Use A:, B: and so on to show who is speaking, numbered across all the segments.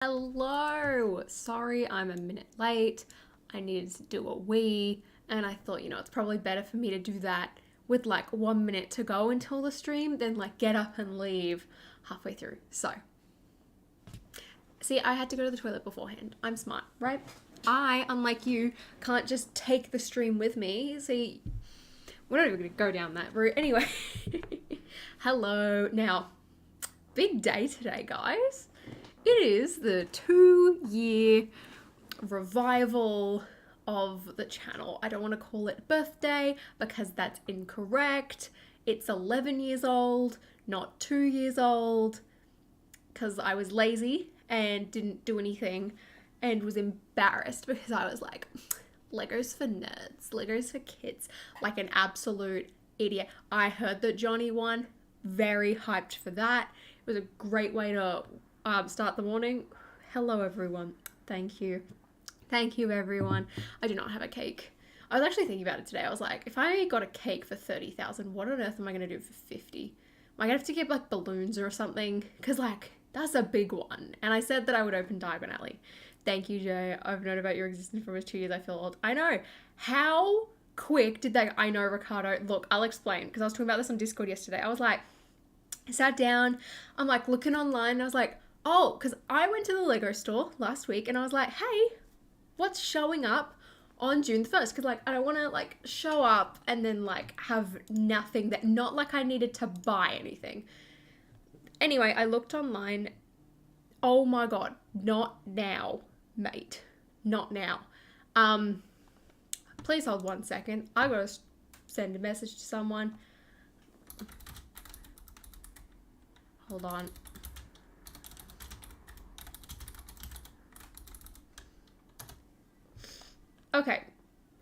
A: Hello! Sorry I'm a minute late. I needed to do a wee, and I thought, it's probably better for me to do that with like 1 minute to go until the stream than like get up and leave halfway through. So, see, I had to go to the toilet beforehand. I'm smart, right? I, unlike you, can't just take the stream with me. See, we're not even going to go down that route. Anyway, hello. Now, big day today, guys. It is the 2-year revival of the channel. I don't want to call it birthday because that's incorrect. It's 11 years old, not 2 years old, because I was lazy and didn't do anything and was embarrassed because I was like, Legos for nerds, Legos for kids, like an absolute idiot. I heard that Johnny won, very hyped for that. It was a great way to start the morning. Hello everyone. Thank you everyone. I do not have a cake. I was actually thinking about it today. I was like, if I got a cake for 30,000, what on earth am I going to do for 50? Am I going to have to get like balloons or something? Because like, that's a big one. And I said that I would open Diagon Alley. Thank you, Jay. I've known about your existence for almost 2 years. I feel old. I know. How quick did they... I know, Ricardo. Look, I'll explain. Because I was talking about this on Discord yesterday. I was like, I sat down. I'm like looking online. And I was like, oh, because I went to the Lego store last week. And I was like, hey, what's showing up on June 1st? Because like, I don't want to like show up and then like have nothing that... Not like I needed to buy anything. Anyway, I looked online. Oh my God. Not now. Mate, not now. Please hold 1 second. I gotta send a message to someone. Hold on. Okay,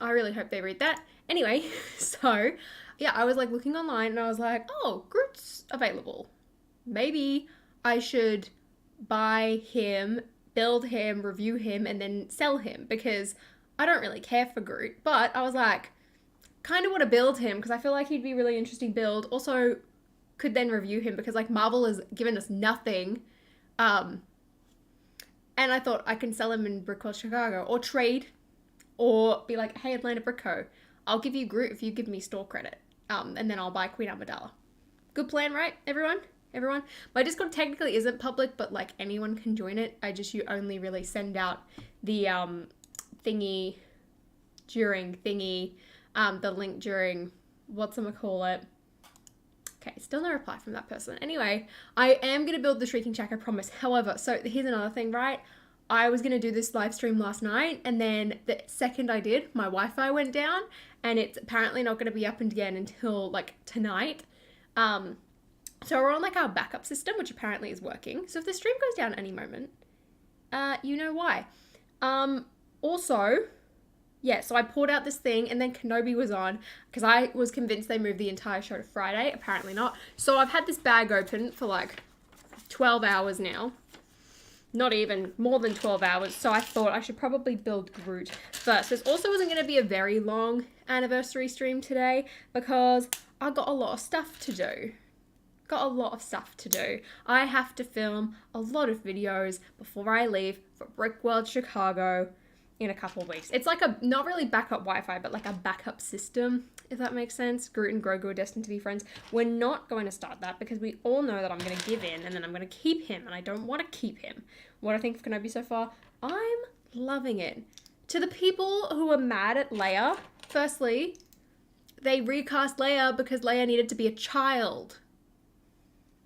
A: I really hope they read that. Anyway, so yeah, I was like looking online and I was like, oh, Groot's available. Maybe I should buy him, build him, review him, and then sell him because I don't really care for Groot. But I was like, kind of want to build him because I feel like he'd be a really interesting build. Also, could then review him because like Marvel has given us nothing. And I thought I can sell him in Brickworld Chicago or trade or be like, hey, Atlanta Brickco, I'll give you Groot if you give me store credit. And then I'll buy Queen Amidala. Good plan, right, everyone? Everyone. My Discord technically isn't public, but like anyone can join it. You only really send out the thingy during the link during whatchamacallit. Okay, still no reply from that person. Anyway, I am going to build the Shrieking Shack, I promise. However, so here's another thing, right? I was going to do this live stream last night, and then the second I did, my Wi-Fi went down, and it's apparently not going to be up again until like tonight. So we're on like our backup system, which apparently is working. So if the stream goes down any moment, you know why. Also, yeah, so I pulled out this thing and then Kenobi was on because I was convinced they moved the entire show to Friday. Apparently not. So I've had this bag open for like 12 hours now. Not even, more than 12 hours. So I thought I should probably build Groot first. This also isn't going to be a very long anniversary stream today because I got a lot of stuff to do. I have to film a lot of videos before I leave for Brickworld Chicago in a couple of weeks. It's like a, not really backup Wi-Fi, but like a backup system, if that makes sense. Groot and Grogu are destined to be friends. We're not going to start that because we all know that I'm going to give in and then I'm going to keep him and I don't want to keep him. What I think of Kenobi so far, I'm loving it. To the people who are mad at Leia, firstly, they recast Leia because Leia needed to be a child.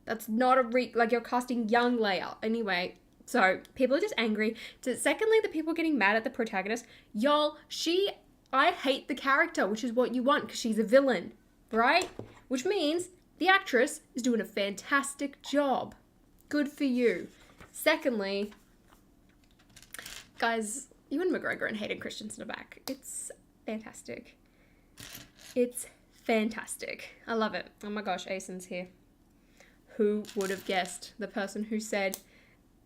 A: That's not like you're casting young Leia. Anyway, so people are just angry. Secondly, the people getting mad at the protagonist. Y'all, I hate the character, which is what you want because she's a villain, right? Which means the actress is doing a fantastic job. Good for you. Secondly, guys, Ewan McGregor and Hayden Christensen are back. It's fantastic. It's fantastic. I love it. Oh my gosh, Asen's here. Who would have guessed? The person who said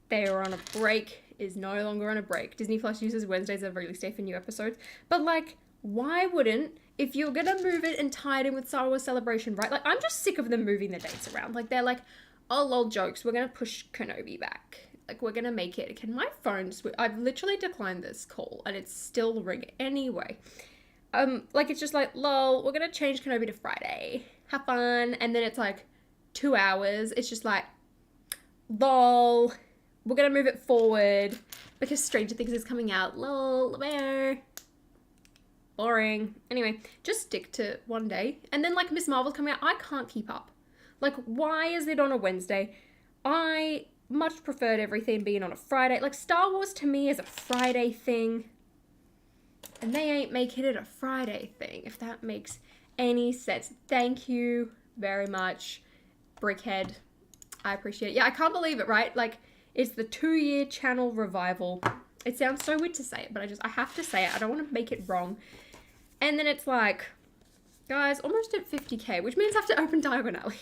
A: they were on a break is no longer on a break. Disney Plus uses Wednesdays as a release day for new episodes. But like, why wouldn't, if you're gonna move it and tie it in with Star Wars Celebration, right? Like, I'm just sick of them moving the dates around. Like, they're like, oh lol, jokes, we're gonna push Kenobi back. Like, we're gonna make it. Can my phone I've literally declined this call and it's still ringing anyway. Like, it's just like, lol, we're gonna change Kenobi to Friday. Have fun. And then it's like 2 hours. It's just like, lol, we're gonna move it forward because Stranger Things is coming out. Lol, where? Boring. Anyway, just stick to one day. And then, like, Miss Marvel's coming out. I can't keep up. Like, why is it on a Wednesday? I much preferred everything being on a Friday. Like, Star Wars to me is a Friday thing. And they ain't making it a Friday thing, if that makes any sense. Thank you very much, Brickhead. I appreciate it. Yeah, I can't believe it, right? Like, it's the 2-year channel revival. It sounds so weird to say it, but I have to say it. I don't want to make it wrong. And then it's like, guys, almost at 50k, which means I have to open Diagon Alley.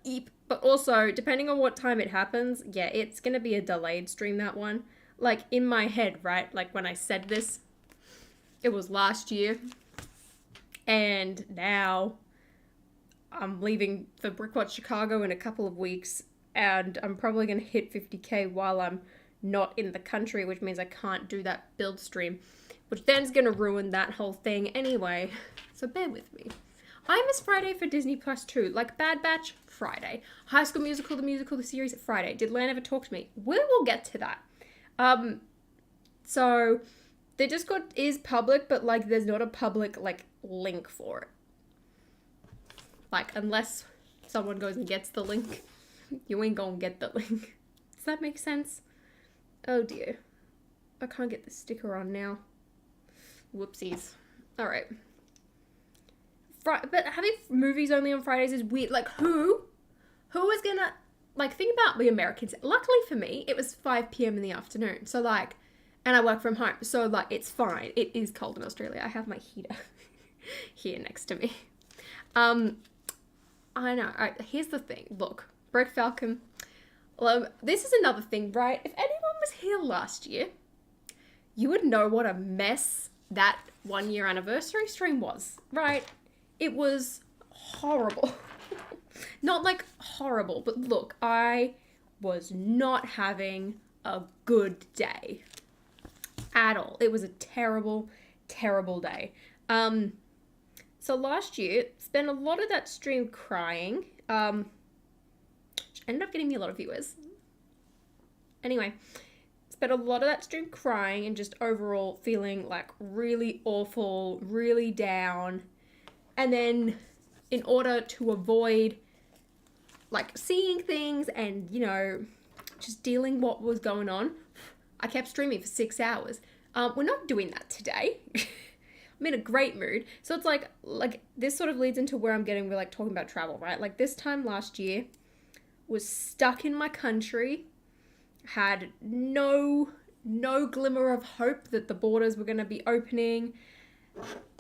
A: Eep. But also, depending on what time it happens, yeah, it's going to be a delayed stream, that one. Like, in my head, right? Like, when I said this, it was last year. And now I'm leaving for Brickwatch Chicago in a couple of weeks. And I'm probably going to hit 50k while I'm not in the country, which means I can't do that build stream, which then's going to ruin that whole thing anyway. So bear with me. I miss Friday for Disney Plus too. Like, Bad Batch, Friday. High School Musical, the series, Friday. Did Lan ever talk to me? We will get to that. So the Discord is public, but, like, there's not a public, like, link for it. Like, unless someone goes and gets the link, you ain't gonna get the link. Does that make sense? Oh dear. I can't get the sticker on now. Whoopsies. Alright. But having movies only on Fridays is weird. Like, who is gonna, like, think about the Americans. Luckily for me, it was 5 p.m. in the afternoon. So, like, and I work from home. So, like, it's fine. It is cold in Australia. I have my heater here next to me. I know. Alright, here's the thing. Look, Brick Falcon. This is another thing, right? If anyone was here last year, you would know what a mess that 1-year anniversary stream was, right? It was horrible. Not like horrible, but look, I was not having a good day at all. It was a terrible, terrible day. So last year, spent a lot of that stream crying, which ended up getting me a lot of viewers. Anyway, spent a lot of that stream crying and just overall feeling like really awful, really down. And then in order to avoid, like, seeing things and, you know, just dealing what was going on, I kept streaming for 6 hours. We're not doing that today. I'm in a great mood. So it's like this sort of leads into where I'm getting, we're like talking about travel, right? Like, this time last year, was stuck in my country, had no glimmer of hope that the borders were going to be opening.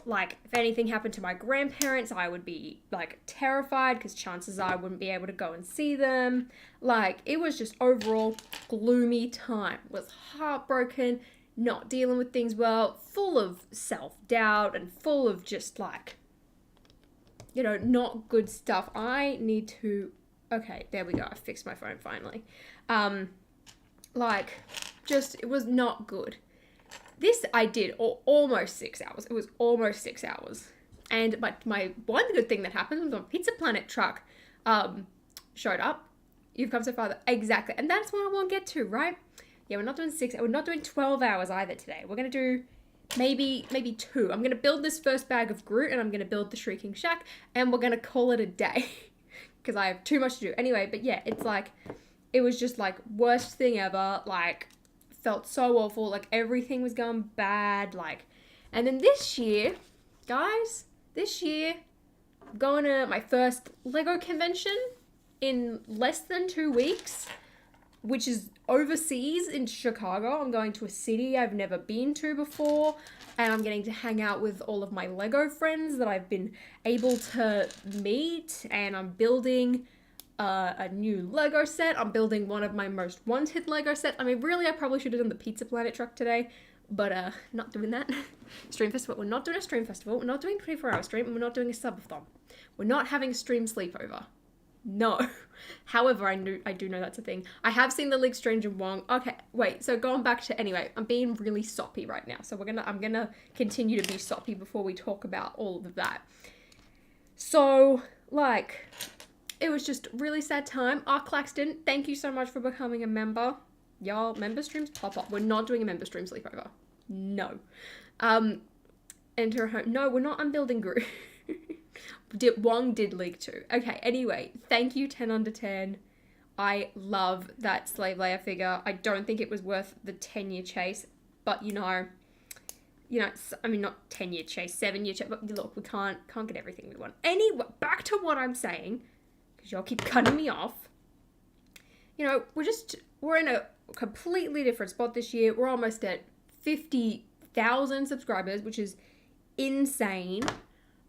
A: Like, if anything happened to my grandparents, I would be, like, terrified because chances are I wouldn't be able to go and see them. Like, it was just overall gloomy time. Was heartbroken, not dealing with things well, full of self-doubt and full of just, like, you know, not good stuff. I need to... Okay, there we go. I fixed my phone finally. Like, just, it was not good. This I did almost 6 hours. It was almost 6 hours. And my one good thing that happened was my Pizza Planet truck showed up. You've come so far. Exactly. And that's what I want to get to, right? Yeah, we're not doing 6. We're not doing 12 hours either today. We're going to do maybe 2. I'm going to build this first bag of Groot and I'm going to build the Shrieking Shack and we're going to call it a day because I have too much to do. Anyway, but yeah, it's like, it was just like worst thing ever. Like, felt so awful. Like, everything was going bad. Like, and then this year, guys, I'm going to my first Lego convention in less than 2 weeks, which is overseas in Chicago. I'm going to a city I've never been to before, and I'm getting to hang out with all of my Lego friends that I've been able to meet, and I'm building a new Lego set. I'm building one of my most wanted Lego sets. I mean, really, I probably should have done the Pizza Planet truck today, but not doing that. Stream festival. We're not doing a stream festival. We're not doing 24-hour stream, and we're not doing a subathon. We're not having a stream sleepover. No. However, I do know that's a thing. I have seen the League Strange and Wong. Okay, wait. So going back to anyway, I'm being really soppy right now. So I'm gonna continue to be soppy before we talk about all of that. So like, it was just really sad time. Claxton, thank you so much for becoming a member. Y'all, member streams pop up. We're not doing a member stream sleepover. No. Enter home. No, we're not unbuilding Gru. Wong did League 2. Okay, anyway, thank you 10 under 10. I love that Slave Layer figure. I don't think it was worth the 10-year chase, but you know, I mean, not 10-year chase, 7-year chase, but look, we can't get everything we want. Anyway, back to what I'm saying, because y'all keep cutting me off. You know, we're in a completely different spot this year. We're almost at 50,000 subscribers, which is insane.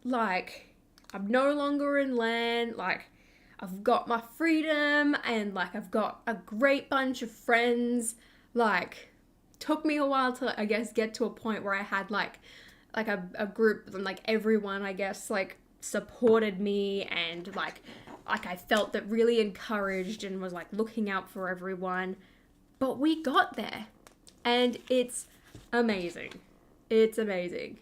A: Like, I'm no longer in LAN, like, I've got my freedom, and, like, I've got a great bunch of friends. Like, took me a while to, I guess, get to a point where I had, like a group, and, like, everyone, I guess, like, supported me, and, like, I felt that really encouraged and was, like, looking out for everyone. But we got there, and it's amazing. It's amazing.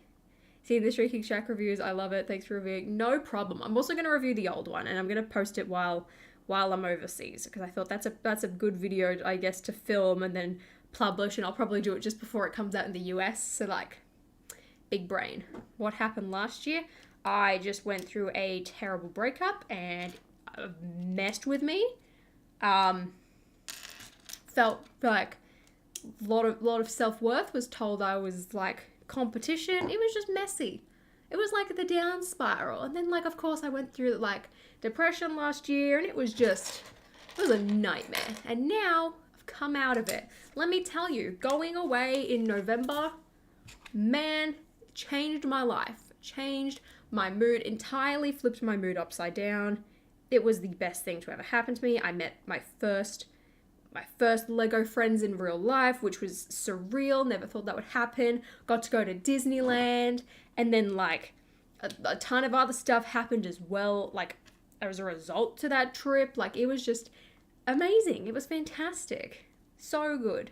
A: See the Shrieking Shack reviews. I love it. Thanks for reviewing. No problem. I'm also going to review the old one, and I'm going to post it while I'm overseas, because I thought that's a good video, I guess, to film and then publish, and I'll probably do it just before it comes out in the US. So, like, big brain. What happened last year? I just went through a terrible breakup, and it messed with me. Felt like a lot of self-worth. Was told I was, like, competition. It was just messy. It was like the down spiral. And then, like, of course, I went through, like, depression last year, and it was a nightmare. And now I've come out of it. Let me tell you, going away in November, man, changed my life. Changed my mood entirely, flipped my mood upside down. It was the best thing to ever happen to me. I met my first Lego friends in real life, which was surreal. Never thought that would happen. Got to go to Disneyland, and then, like, a ton of other stuff happened as well, like, as a result to that trip. Like, it was just amazing. It was fantastic. So good.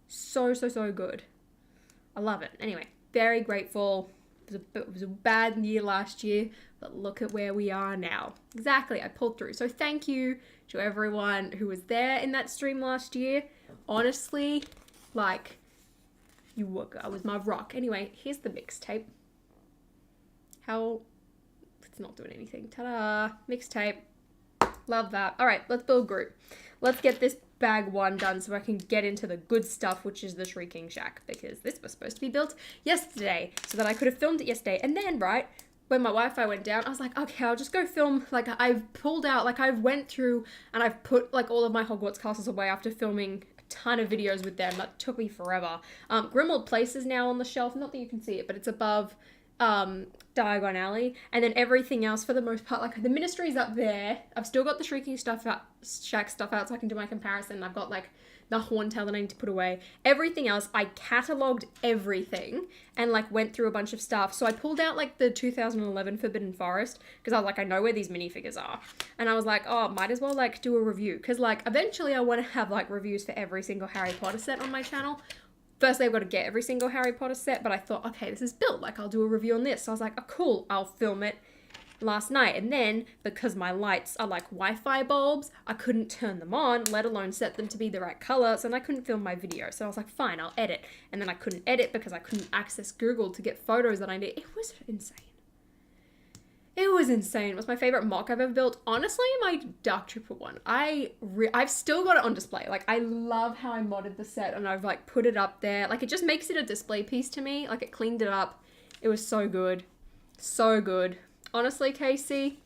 A: So good. I love it. Anyway, very grateful. It was a bad year last year, but look at where we are now. Exactly, I pulled through. So thank you to everyone who was there in that stream last year. Honestly, like, I was my rock. Anyway, here's the mixtape. It's not doing anything. Ta-da! Mixtape. Love that. All right, let's build group. Let's get this bag 1 done so I can get into the good stuff, which is the Shrieking Shack, because this was supposed to be built yesterday so that I could have filmed it yesterday. And then, right, when my Wi-Fi went down, I was like, okay, I'll just go film. Like, I've pulled out, like, I've went through and I've put, like, all of my Hogwarts castles away after filming a ton of videos with them. That took me forever. Grimmauld Place is now on the shelf. Not that you can see it, but it's above Diagon Alley, and then everything else for the most part, like, the Ministry's up there. I've still got the Shrieking Shack stuff out so I can do my comparison. I've got, like, the Horntail that I need to put away. Everything else, I catalogued everything and, like, went through a bunch of stuff. So I pulled out, like, the 2011 Forbidden Forest, because I was like, I know where these minifigures are. And I was like, oh, might as well, like, do a review, because, like, eventually I want to have, like, reviews for every single Harry Potter set on my channel. Firstly, I've got to get every single Harry Potter set, but I thought, okay, this is built. Like, I'll do a review on this. So I was like, oh, cool, I'll film it last night. And then, because my lights are like Wi-Fi bulbs, I couldn't turn them on, let alone set them to be the right color, so then I couldn't film my video. So I was like, fine, I'll edit. And then I couldn't edit because I couldn't access Google to get photos that I need. It was insane. It was insane. It was my favorite mock I've ever built. Honestly, my Dark Trooper one. I've still got it on display. Like, I love how I modded the set and I've, like, put it up there. Like, it just makes it a display piece to me. Like, it cleaned it up. It was so good. So good. Honestly, Casey,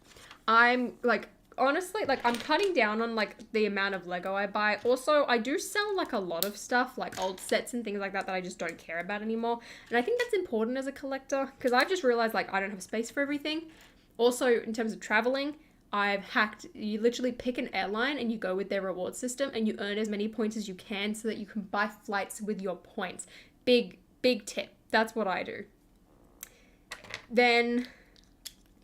A: I'm, like, honestly, like, I'm cutting down on, like, the amount of Lego I buy. Also, I do sell, like, a lot of stuff, like old sets and things like that I just don't care about anymore. And I think that's important as a collector, because I just realized, like, I don't have space for everything. Also, in terms of traveling, I've hacked, you literally pick an airline and you go with their reward system and you earn as many points as you can so that you can buy flights with your points. Big tip. That's what I do. Then,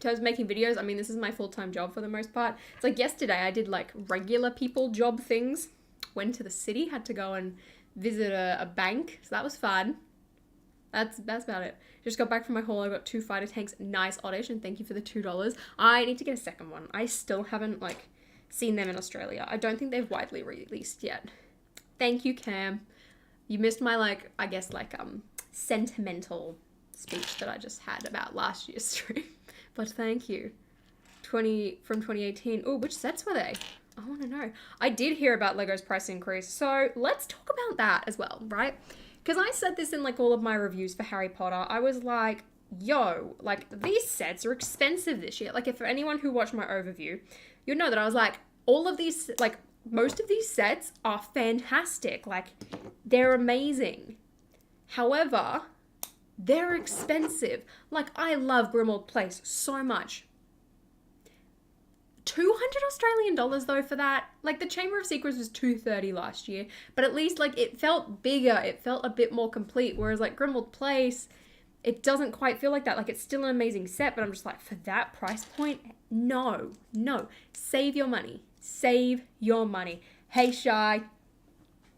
A: terms of making videos, I mean, this is my full-time job for the most part. It's like yesterday I did like regular people job things. Went to the city, had to go and visit a bank. So that was fun. That's about it. Just got back from my haul. I got 2 fighter tanks. Nice oddish, and thank you for the $2. I need to get a second one. I still haven't like seen them in Australia. I don't think they've widely released yet. Thank you, Cam. You missed my like, I guess like sentimental speech that I just had about last year's stream. But thank you. 20 from 2018. Oh, which sets were they? I want to know. I did hear about Lego's price increase. So let's talk about that as well, right? Because I said this in like all of my reviews for Harry Potter. I was like, yo, like these sets are expensive this year. Like if for anyone who watched my overview, you'll know that I was like, all of these, like most of these sets are fantastic. Like they're amazing. However, they're expensive. Like I love Grimmauld Place so much. 200 Australian dollars though for that. Like the Chamber of Secrets was 230 last year, but at least like it felt bigger, it felt a bit more complete, whereas like Grimmauld Place, it doesn't quite feel like that. Like it's still an amazing set, but I'm just like, for that price point, no. Save your money. Save your money. Hey Shy,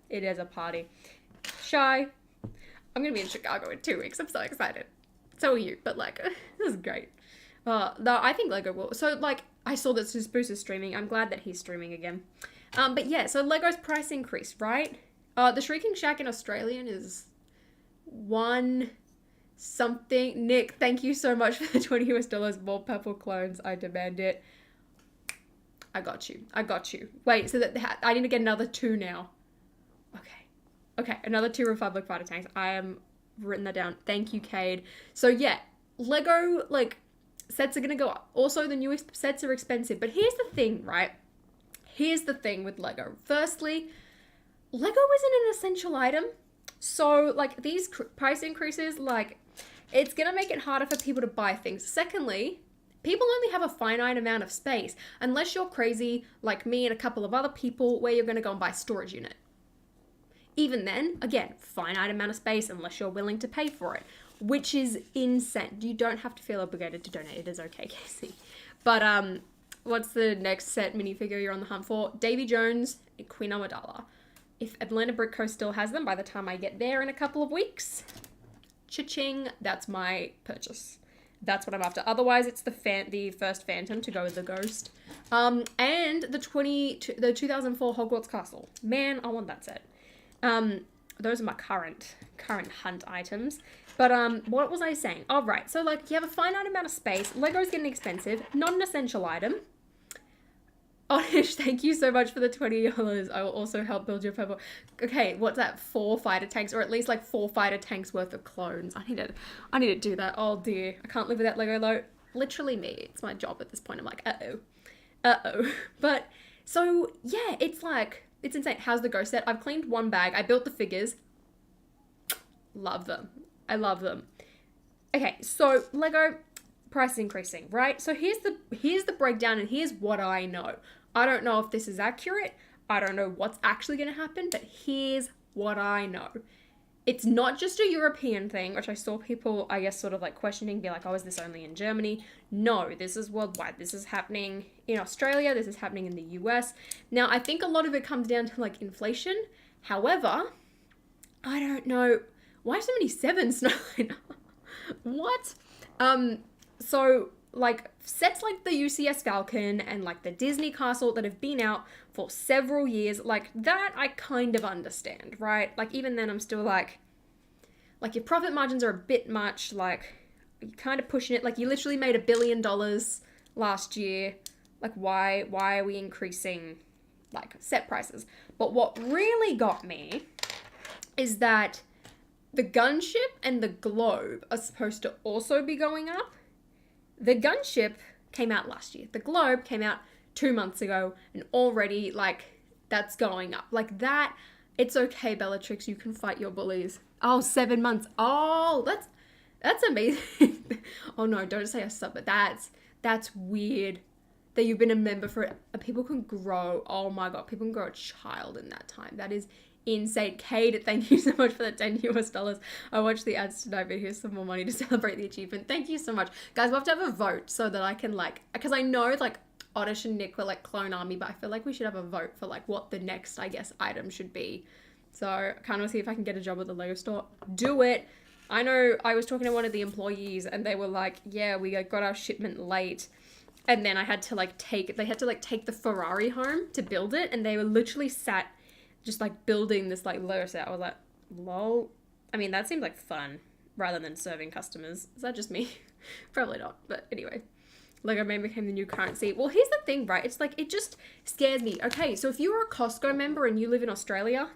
A: it is a party. Shy, I'm gonna be in Chicago in 2 weeks. I'm so excited. So are you, but like, this is great. No, I think Lego will. So like, I saw that Spruce is streaming. I'm glad that he's streaming again. But yeah, so Lego's price increase, right? The Shrieking Shack in Australian is $1 something. Nick, thank you so much for the $20 more purple clones. I demand it. I got you. Wait, so that I need to get another 2 now. Okay, another 2 Republic fighter tanks. I am written that down. Thank you, Cade. So yeah, Lego, like, sets are going to go up. Also, the newest sets are expensive. But here's the thing, right? Here's the thing with Lego. Firstly, Lego isn't an essential item. So, like, these price increases, like, it's going to make it harder for people to buy things. Secondly, people only have a finite amount of space. Unless you're crazy, like me and a couple of other people, where you're going to go and buy a storage unit. Even then, again, finite amount of space unless you're willing to pay for it. Which is insane. You don't have to feel obligated to donate. It is okay, Casey. But what's the next set minifigure you're on the hunt for? Davy Jones and Queen Amidala. If Atlanta Brick Co. still has them by the time I get there in a couple of weeks, cha-ching, that's my purchase. That's what I'm after. Otherwise, it's the first Phantom to go with the Ghost. And the 2004 Hogwarts Castle. Man, I want that set. Those are my current hunt items. But what was I saying? Oh, right. So, like, you have a finite amount of space. Lego's getting expensive. Not an essential item. Onish, thank you so much for the $20. I will also help build your purple. Okay, what's that? 4 fighter tanks, or at least like 4 fighter tanks worth of clones. I need to do that. Oh dear, I can't live without Lego though. Literally me. It's my job at this point. I'm like, uh-oh. But so yeah, it's like, it's insane. How's the ghost set? I've cleaned 1 bag. I built the figures. Love them. I love them. Okay, so Lego price increasing, right? So here's the breakdown, and here's what I know. I don't know if this is accurate. I don't know what's actually going to happen, but here's what I know. It's not just a European thing, which I saw people, I guess, sort of like questioning, be like, oh, is this only in Germany? No, this is worldwide. This is happening in Australia. This is happening in the US. Now, I think a lot of it comes down to like inflation. However, I don't know. Why so many 7s, Snowline? What? So, like, sets like the UCS Falcon and, like, the Disney Castle that have been out for several years, like, that I kind of understand, right? Like, even then I'm still like, your profit margins are a bit much, like, you're kind of pushing it. Like, you literally made $1 billion last year. Like, why are we increasing, like, set prices? But what really got me is that the gunship and the globe are supposed to also be going up. The gunship came out last year. The globe came out 2 months ago, and already, like, that's going up. Like, that, it's okay, Bellatrix, you can fight your bullies. Oh, 7 months. Oh, that's amazing. Oh no, don't say a sub, but that's weird that you've been a member for it. People can grow, oh my god, people can grow a child in that time. That is Insane. Cade, thank you so much for the 10 US dollars. I watched the ads tonight, but here's some more money to celebrate the achievement. Thank you so much. Guys, we'll have to have a vote so that I can like, because I know like Oddish and Nick were like Clone Army, but I feel like we should have a vote for like what the next, I guess, item should be. So I kind of see if I can get a job at the Lego store. Do it. I know I was talking to one of the employees and they were like, yeah, we got our shipment late. And then I had to like take the Ferrari home to build it. And they were literally sat just like building this like Lego set. I was like, lol. I mean, that seems like fun rather than serving customers. Is that just me? Probably not. But anyway, Lego Man became the new currency. Well, here's the thing, right? It's like, it just scares me. Okay, so if you were a Costco member and you live in Australia,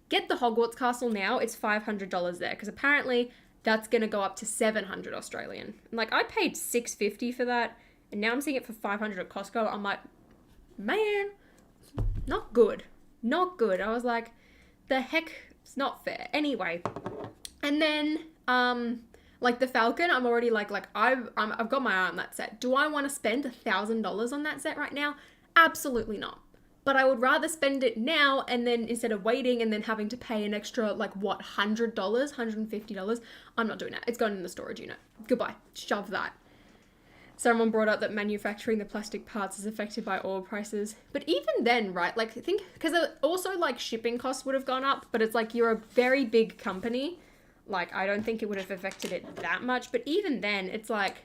A: get the Hogwarts Castle now. It's $500 there because apparently that's going to go up to 700 Australian. And like, I paid $650 for that. And now I'm seeing it for 500 at Costco. I'm like, man, not good. Not good. I was like, the heck, it's not fair. Anyway, and then, like the Falcon, I'm already like I've got my eye on that set. Do I want to spend $1,000 on that set right now? Absolutely not. But I would rather spend it now and then instead of waiting and then having to pay an extra, like, what, $100, $150? I'm not doing that. It's going in the storage unit. Goodbye. Shove that. Someone brought up that manufacturing the plastic parts is affected by oil prices. But even then, right, like, I think, because also, like, shipping costs would have gone up, but it's like, you're a very big company. Like, I don't think it would have affected it that much. But even then, it's like,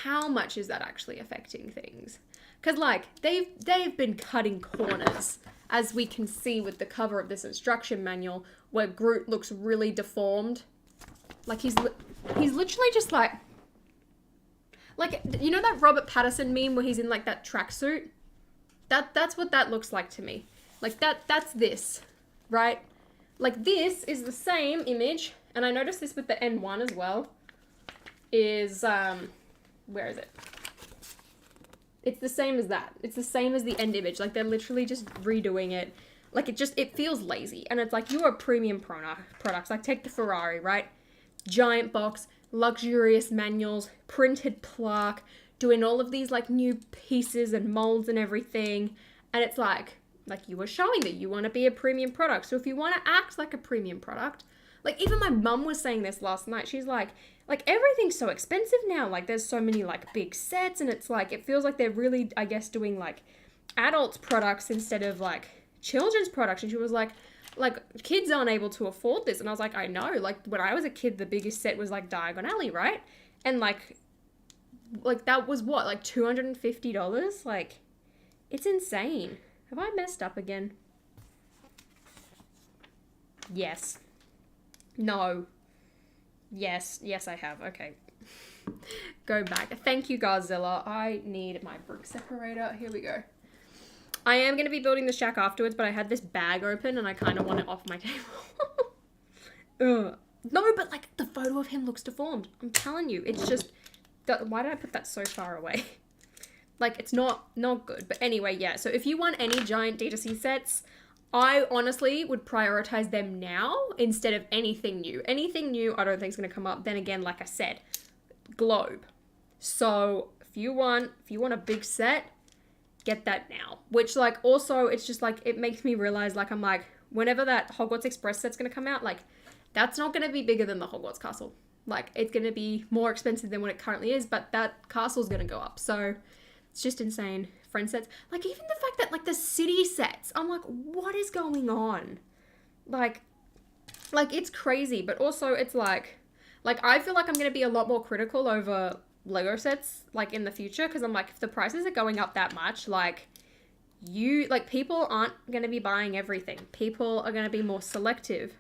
A: how much is that actually affecting things? Because, like, they've been cutting corners, as we can see with the cover of this instruction manual, where Groot looks really deformed. Like, he's literally just, like, you know that Robert Pattinson meme where he's in, like, that tracksuit? That's what that looks like to me. Like, that's this, right? Like, this is the same image, and I noticed this with the N1 as well, is, where is it? It's the same as that. It's the same as the end image. Like, they're literally just redoing it. Like, it feels lazy. And it's like, you're a premium products. Like, take the Ferrari, right? Giant box, luxurious manuals, printed plaque, doing all of these, like, new pieces and molds and everything. And it's like you were showing that you want to be a premium product. So if you want to act like a premium product, like, even my mum was saying this last night. She's like, everything's so expensive now. Like, there's so many, like, big sets, and it's like, it feels like they're really, I guess, doing, like, adults products instead of, like, children's products. And she was like, kids aren't able to afford this. And I was like, I know. Like, when I was a kid, the biggest set was, like, Diagon Alley, right? And, like, that was what? Like, $250? Like, it's insane. Have I messed up again? Yes. No. Yes, I have. Okay. Go back. Thank you, Godzilla. I need my brick separator. Here we go. I am going to be building the shack afterwards, but I had this bag open and I kind of want it off my table. Ugh. No, but, like, the photo of him looks deformed. I'm telling you. It's just... Why did I put that so far away? Like, it's not good. But anyway, yeah. So if you want any giant D2C sets, I honestly would prioritize them now instead of anything new. Anything new, I don't think is going to come up. Then again, like I said, Globe. So if you want a big set, get that now. Which, like, also, it's just, like, it makes me realize, like, I'm like, whenever that Hogwarts Express set's going to come out, like, that's not going to be bigger than the Hogwarts Castle. Like, it's going to be more expensive than what it currently is, but that castle's going to go up. So it's just insane. Friend sets. Like, even the fact that, like, the city sets, I'm like, what is going on? Like, it's crazy. But also, it's like, I feel like I'm going to be a lot more critical over Lego sets, like, in the future. Because I'm like, if the prices are going up that much, like, people aren't going to be buying everything. People are going to be more selective.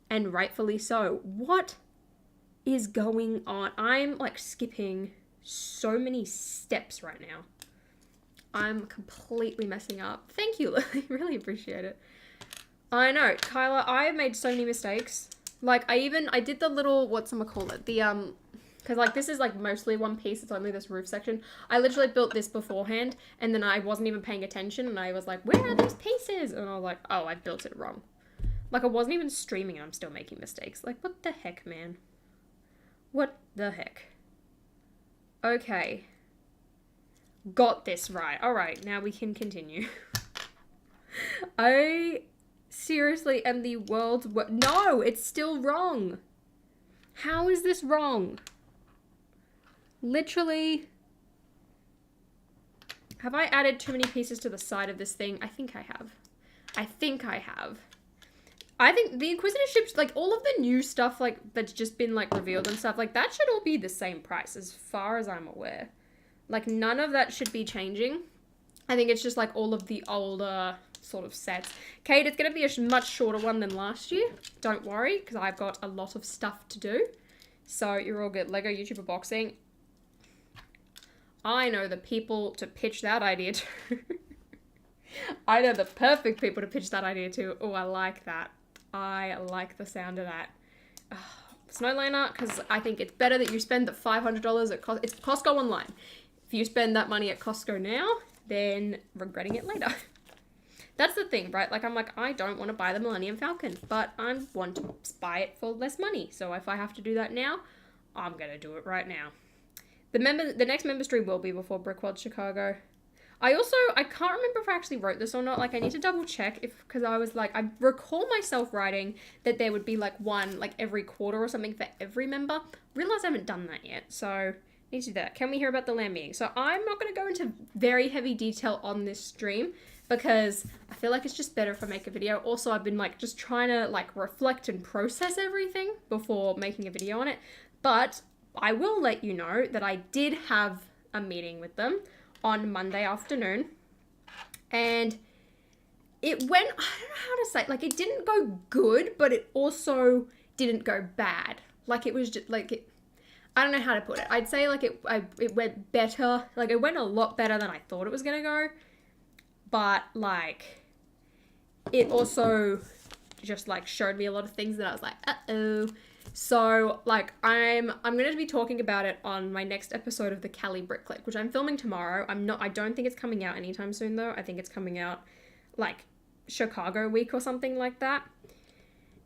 A: And rightfully so. What is going on? I'm, like, skipping so many steps right now. I'm completely messing up. Thank you, Lily. Really appreciate it. I know, Kyla, I made so many mistakes. Like, I did the little, whatchamacallit, the, because, like, this is, like, mostly one piece. It's only this roof section. I literally built this beforehand, and then I wasn't even paying attention, and I was like, where are these pieces? And I was like, oh, I built it wrong. Like, I wasn't even streaming, and I'm still making mistakes. Like, what the heck, man? What the heck? Okay. Got this right. Alright, now we can continue. I seriously, and the world's no, it's still wrong. How is this wrong? Literally. Have I added too many pieces to the side of this thing? I think I have. I think the Inquisitor ships, like, all of the new stuff, like, that's just been, like, revealed and stuff, like, that should all be the same price as far as I'm aware. Like, none of that should be changing. I think it's just, like, all of the older sort of sets. Kate, it's going to be a much shorter one than last year. Don't worry, because I've got a lot of stuff to do. So, you're all good. Lego YouTuber boxing. I know the people to pitch that idea to. I know the perfect people to pitch that idea to. Oh, I like that. I like the sound of that. Snowlander, because I think it's better that you spend the $500 at it's Costco online. If you spend that money at Costco now, then regretting it later. That's the thing, right? Like, I'm like, I don't want to buy the Millennium Falcon, but I want to buy it for less money. So if I have to do that now, I'm going to do it right now. The next member stream will be before Brickworld Chicago. I can't remember if I actually wrote this or not. Like, I need to double check because I was like, I recall myself writing that there would be like one, like every quarter or something for every member. Realize I haven't done that yet. So, need to do that. Can we hear about the land meeting? So, I'm not going to go into very heavy detail on this stream because I feel like it's just better if I make a video. Also, I've been like just trying to like reflect and process everything before making a video on it. But I will let you know that I did have a meeting with them on Monday afternoon, and it went, I don't know how to say, like, it didn't go good, but it also didn't go bad. Like, it was just, like, I don't know how to put it. I'd say, like, it went better, like, it went a lot better than I thought it was gonna go, but, like, it also just, like, showed me a lot of things that I was like, uh-oh. So, like, I'm going to be talking about it on my next episode of the Cali Brick Click, which I'm filming tomorrow. I don't think it's coming out anytime soon, though. I think it's coming out, like, Chicago week or something like that.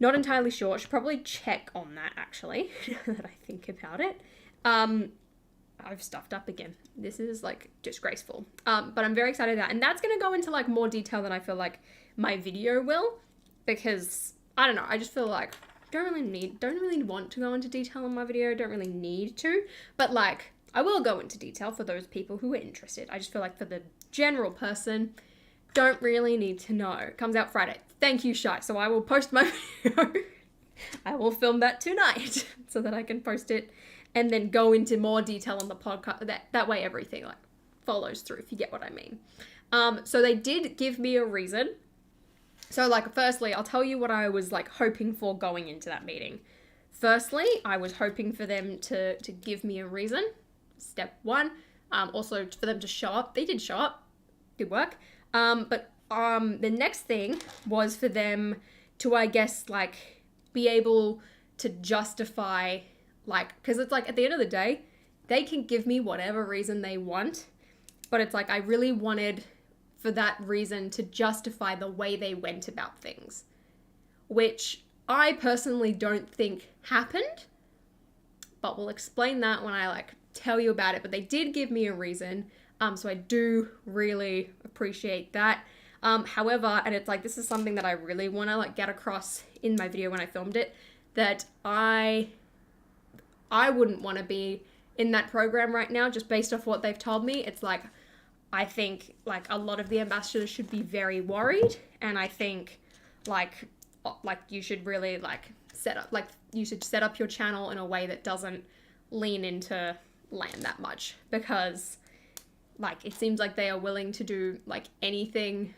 A: Not entirely sure. I should probably check on that, actually, now that I think about it. I've stuffed up again. This is, like, disgraceful. But I'm very excited about that. And that's going to go into, like, more detail than I feel like my video will. Because, I don't know, I just feel like don't really want to go into detail on my video, don't really need to, but like, I will go into detail for those people who are interested. I just feel like for the general person, don't really need to know. It comes out Friday. Thank you, Shy. So I will post my video. I will film that tonight so that I can post it and then go into more detail on the podcast. That way everything like follows through, if you get what I mean. So they did give me a reason. So, like, firstly, I'll tell you what I was, like, hoping for going into that meeting. Firstly, I was hoping for them to give me a reason. Step one. Also, for them to show up. They did show up. Good work. But the next thing was for them to, I guess, like, be able to justify, like, because it's, like, at the end of the day, they can give me whatever reason they want. But it's, like, I really wanted for that reason to justify the way they went about things, which I personally don't think happened, but we'll explain that when I like tell you about it. But they did give me a reason, so I do really appreciate that. However, and it's like, this is something that I really want to like get across in my video when I filmed it, that I wouldn't want to be in that program right now just based off what they've told me. It's like, I think, like, a lot of the ambassadors should be very worried, and I think, like, you should really, like, you should set up your channel in a way that doesn't lean into land that much, because, like, it seems like they are willing to do, like, anything,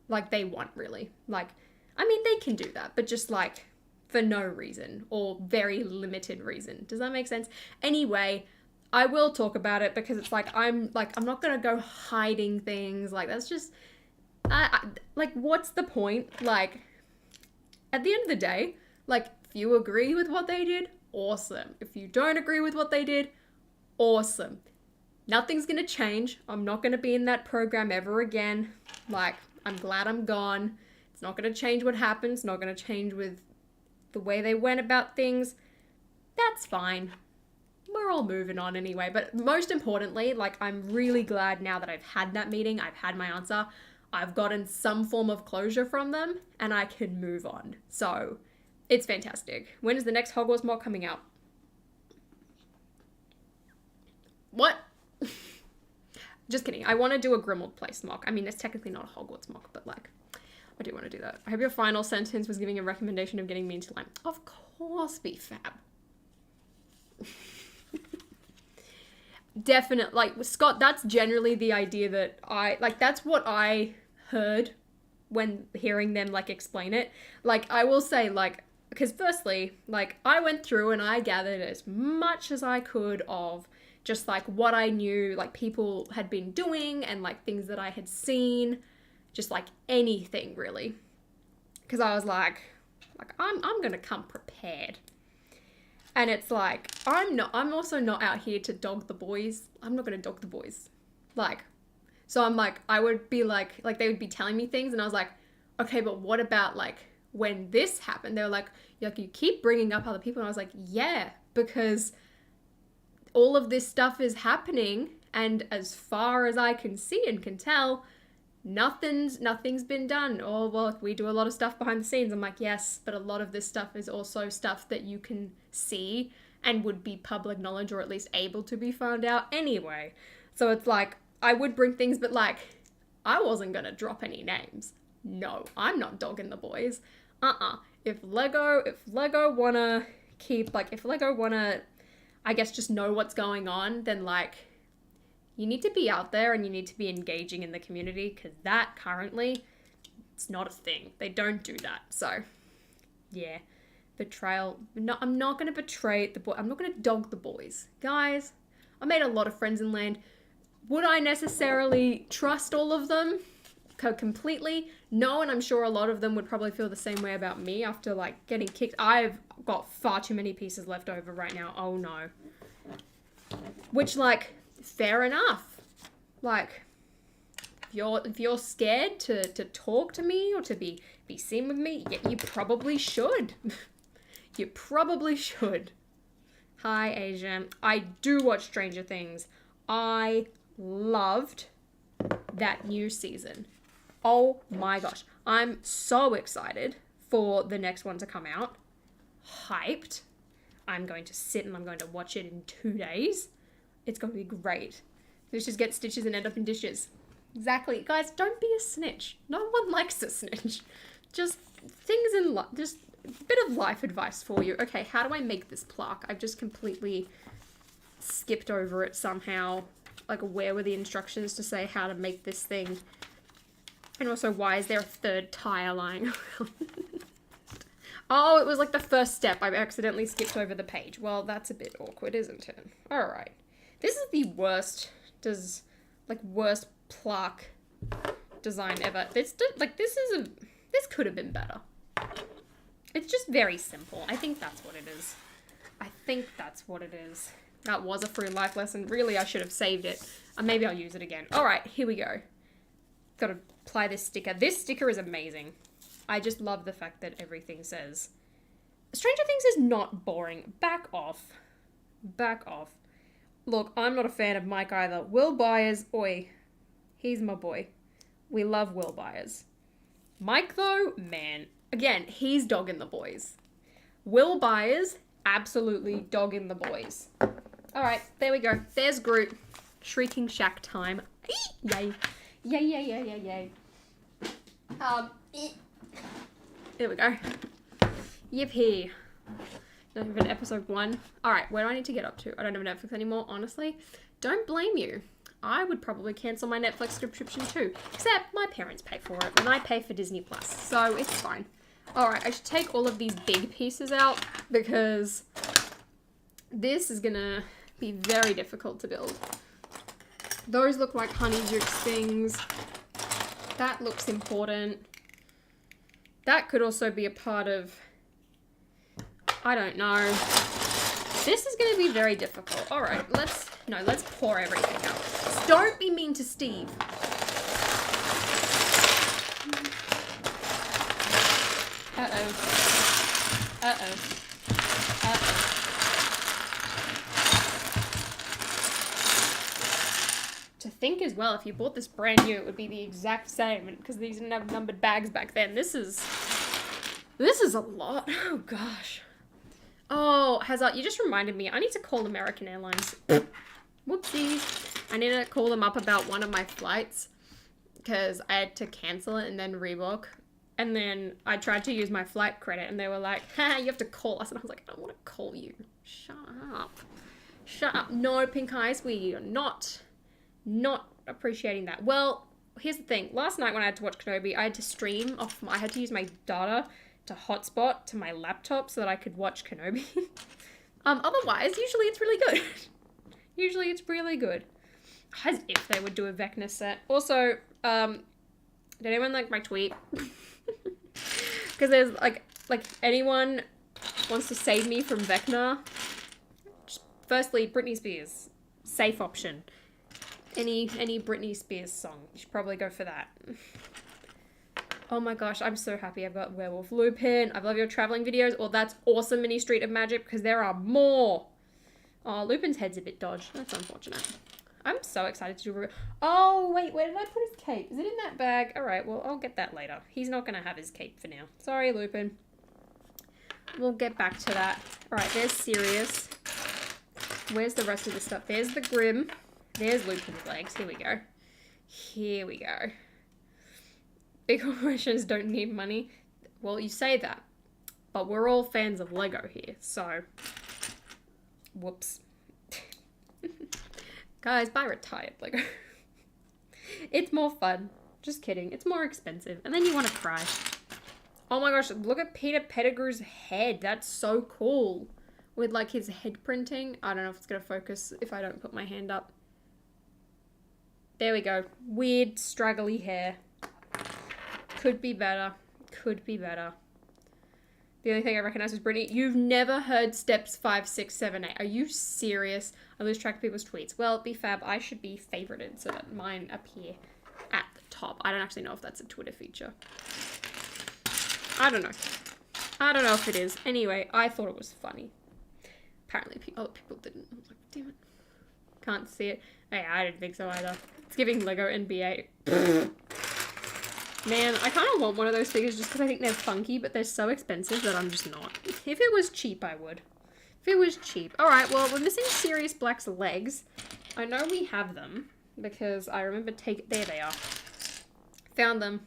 A: like, they want, really. Like, I mean, they can do that, but just, like, for no reason, or very limited reason. Does that make sense? Anyway, I will talk about it because it's like, I'm not going to go hiding things. Like, that's just, like, what's the point? Like, at the end of the day, like, if you agree with what they did, awesome. If you don't agree with what they did, awesome. Nothing's going to change. I'm not going to be in that program ever again. Like, I'm glad I'm gone. It's not going to change what happened. It's not going to change with the way they went about things. That's fine. We're all moving on anyway. But most importantly, like, I'm really glad now that I've had that meeting, I've had my answer. I've gotten some form of closure from them and I can move on. So it's fantastic. When is the next Hogwarts mock coming out? What? Just kidding. I want to do a Grimmauld Place mock. I mean, it's technically not a Hogwarts mock, but like, I do want to do that. I hope your final sentence was giving a recommendation of getting me into Lime. Of course, be fab. Definitely, like, Scott, that's generally the idea that that's what I heard when hearing them, like, explain it. Like, I will say, like, because firstly, like, I went through and I gathered as much as I could of just, like, what I knew, like, people had been doing and, like, things that I had seen, just, like, anything, really. Because I was like, I'm gonna come prepared. And it's like, I'm also not out here to dog the boys. I'm not gonna dog the boys. Like, so I'm like, I would be like they would be telling me things and I was like, okay, but what about, like, when this happened? They were like, you keep bringing up other people. And I was like, yeah, because all of this stuff is happening, and as far as I can see and can tell, nothing's been done. Or, well, we do a lot of stuff behind the scenes. I'm like, yes, but a lot of this stuff is also stuff that you can see and would be public knowledge, or at least able to be found out anyway. So it's like, I would bring things, but, like, I wasn't gonna drop any names. No, I'm not dogging the boys. If Lego wanna keep, like, if Lego wanna, I guess, just know what's going on, then, like, you need to be out there and you need to be engaging in the community, because that currently, it's not a thing. They don't do that. So, yeah. Betrayal. No, I'm not going to betray the boy. I'm not going to dog the boys. Guys, I made a lot of friends in land. Would I necessarily trust all of them completely? No, and I'm sure a lot of them would probably feel the same way about me after, like, getting kicked. I've got far too many pieces left over right now. Oh, no. Which, like, fair enough. Like, if you're scared to talk to me or to be seen with me, you probably should. You probably should. Hi, Asia. I do watch Stranger Things. I loved that new season. Oh my gosh. I'm so excited for the next one to come out. Hyped. I'm going to sit and I'm going to watch it in 2 days. It's going to be great. Fishes get stitches and end up in dishes. Exactly. Guys, don't be a snitch. No one likes a snitch. Just things in life. Just a bit of life advice for you. Okay, how do I make this plaque? I've just completely skipped over it somehow. Like, where were the instructions to say how to make this thing? And also, why is there a third tire lying around? Oh, it was like the first step. I accidentally skipped over the page. Well, that's a bit awkward, isn't it? Alright. This is the worst, worst plaque design ever. This could have been better. It's just very simple. I think that's what it is. That was a free life lesson. Really, I should have saved it. Maybe I'll use it again. Alright, here we go. Gotta apply this sticker. This sticker is amazing. I just love the fact that everything says, Stranger Things is not boring. Back off. Back off. Look, I'm not a fan of Mike either. Will Byers, oi. He's my boy. We love Will Byers. Mike, though, man. Again, he's dogging the boys. Will Byers, absolutely dogging the boys. Alright, there we go. There's Groot. Shrieking Shack time. Yay. Yay, yay, yay, yay, yay. There we go. Yippee. Don't even episode 1. Alright, where do I need to get up to? I don't have Netflix anymore, honestly. Don't blame you. I would probably cancel my Netflix subscription too. Except my parents pay for it and I pay for Disney Plus, so it's fine. Alright, I should take all of these big pieces out because this is gonna be very difficult to build. Those look like honey jukes things. That looks important. That could also be a part of, I don't know. This is going to be very difficult. All right, let's pour everything out. Don't be mean to Steve. Uh-oh. Uh-oh. Uh-oh. To think as well, if you bought this brand new, it would be the exact same, because these didn't have numbered bags back then. This is a lot. Oh, gosh. Oh, Hazard, you just reminded me. I need to call American Airlines. Whoopsies. I need to call them up about one of my flights, because I had to cancel it and then rebook. And then I tried to use my flight credit, and they were like, you have to call us. And I was like, I don't want to call you. Shut up. Shut up. No, Pink Eyes, we are not appreciating that. Well, here's the thing. Last night when I had to watch Kenobi, I had to stream off, I had to use my data to hotspot to my laptop so that I could watch Kenobi. Otherwise, usually it's really good. Usually it's really good. As if they would do a Vecna set. Also, did anyone like my tweet? Because there's like anyone wants to save me from Vecna. Firstly, Britney Spears, safe option. Any Britney Spears song, you should probably go for that. Oh my gosh, I'm so happy I've got Werewolf Lupin. I love your traveling videos. Well, that's awesome, Mini Street of Magic, because there are more. Oh, Lupin's head's a bit dodged. That's unfortunate. I'm so excited to do... Oh, wait, where did I put his cape? Is it in that bag? All right, well, I'll get that later. He's not going to have his cape for now. Sorry, Lupin. We'll get back to that. All right, there's Sirius. Where's the rest of the stuff? There's the Grim. There's Lupin's legs. Here we go. Here we go. Big corporations don't need money. Well, you say that, but we're all fans of Lego here, so... Whoops. Guys, buy retired Lego. It's more fun. Just kidding. It's more expensive. And then you want to cry. Oh my gosh, look at Peter Pettigrew's head. That's so cool. With like his head printing. I don't know if it's going to focus if I don't put my hand up. There we go. Weird, straggly hair. Could be better. Could be better. The only thing I recognize is Brittany. You've never heard steps 5, 6, 7, 8. Are you serious? I lose track of people's tweets. Well, be fab. I should be favorited so that mine appear at the top. I don't actually know if that's a Twitter feature. I don't know. I don't know if it is. Anyway, I thought it was funny. Apparently, other people didn't. I was like, damn it. Can't see it. Hey, I didn't think so either. It's giving Lego NBA. Man, I kind of want one of those figures just because I think they're funky, but they're so expensive that I'm just not. If it was cheap, I would. If it was cheap. Alright, well, we're missing Sirius Black's legs. I know we have them because I remember there they are. Found them.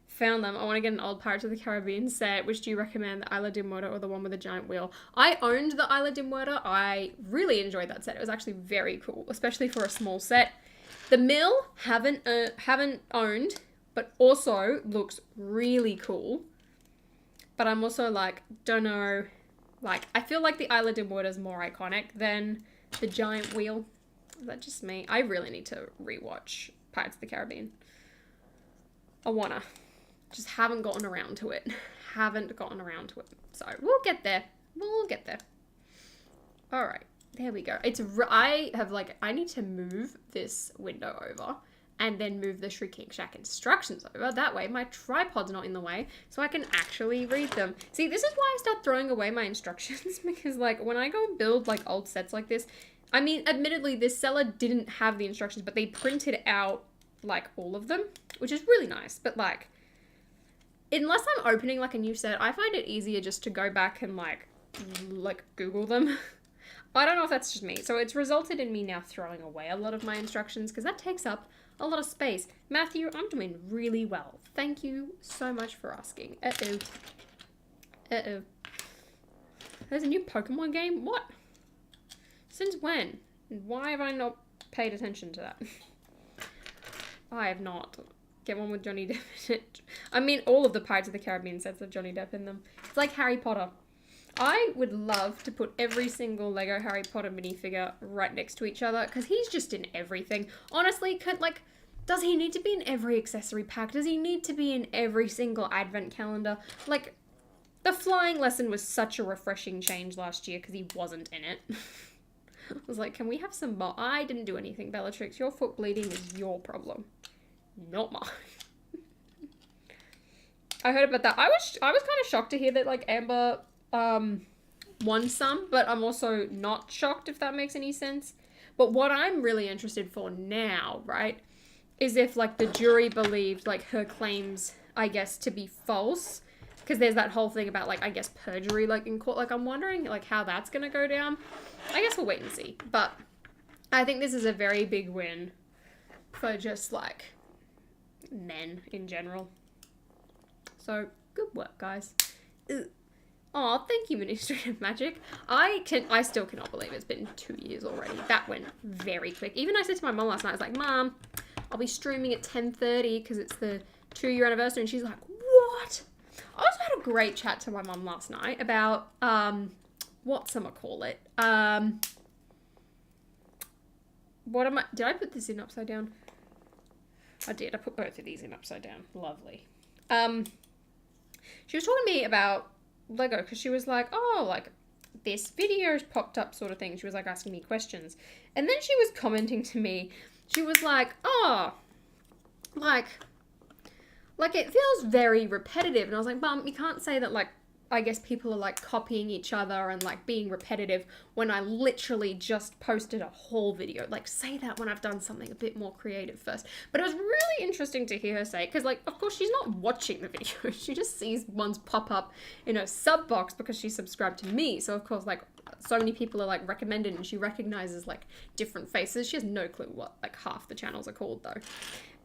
A: Found them. I want to get an old Pirates of the Caribbean set. Which do you recommend, the Isla de Muerta or the one with the giant wheel? I owned the Isla de Muerta. I really enjoyed that set. It was actually very cool, especially for a small set. The Mill, haven't owned, but also looks really cool. But I'm also like, don't know, like, I feel like the Isla de Muerta is more iconic than the giant wheel. Is that just me? I really need to rewatch Pirates of the Caribbean. I wanna. Just haven't gotten around to it. Haven't gotten around to it. So we'll get there. We'll get there. All right. There we go. I need to move this window over and then move the Shrieking Shack instructions over. That way my tripod's not in the way so I can actually read them. See, this is why I start throwing away my instructions because like when I go and build like old sets like this, I mean, admittedly this seller didn't have the instructions, but they printed out like all of them, which is really nice. But like, unless I'm opening like a new set, I find it easier just to go back and like Google them. I don't know if that's just me. So it's resulted in me now throwing away a lot of my instructions because that takes up a lot of space. Matthew, I'm doing really well. Thank you so much for asking. Uh-oh. Uh-oh. There's a new Pokemon game? What? Since when? Why have I not paid attention to that? I have not. Get one with Johnny Depp in it. I mean, all of the Pirates of the Caribbean sets have Johnny Depp in them. It's like Harry Potter. I would love to put every single Lego Harry Potter minifigure right next to each other because he's just in everything. Honestly, does he need to be in every accessory pack? Does he need to be in every single advent calendar? Like, the flying lesson was such a refreshing change last year because he wasn't in it. I was like, can we have some more? I didn't do anything, Bellatrix. Your foot bleeding is your problem, not mine. I heard about that. I was kind of shocked to hear that like Amber won some, but I'm also not shocked if that makes any sense. But what I'm really interested for now, right, is if, like, the jury believed, like, her claims, I guess, to be false. Because there's that whole thing about, like, I guess, perjury, like, in court. Like, I'm wondering, like, how that's going to go down. I guess we'll wait and see. But I think this is a very big win for just, like, men in general. So, good work, guys. Oh, thank you, Ministry of Magic. I still cannot believe it's been 2 years already. That went very quick. Even I said to my mum last night, I was like, Mum, I'll be streaming at 10:30 because it's the 2-year anniversary. And she's like, what? I also had a great chat to my mum last night about, whatchamacallit. Did I put this in upside down? I did. I put both of these in upside down. Lovely. She was talking to me about Lego because she was like, oh, like, this video's popped up sort of thing. She was, like, asking me questions. And then she was commenting to me. She was like, oh, like it feels very repetitive. And I was like, Mum, you can't say that, like, I guess people are, like, copying each other and, like, being repetitive when I literally just posted a whole video. Like, say that when I've done something a bit more creative first. But it was really interesting to hear her say, because, like, of course she's not watching the video. She just sees ones pop up in her sub box because she's subscribed to me. So, of course, like, so many people are, like, recommended and she recognizes, like, different faces. She has no clue what, like, half the channels are called, though.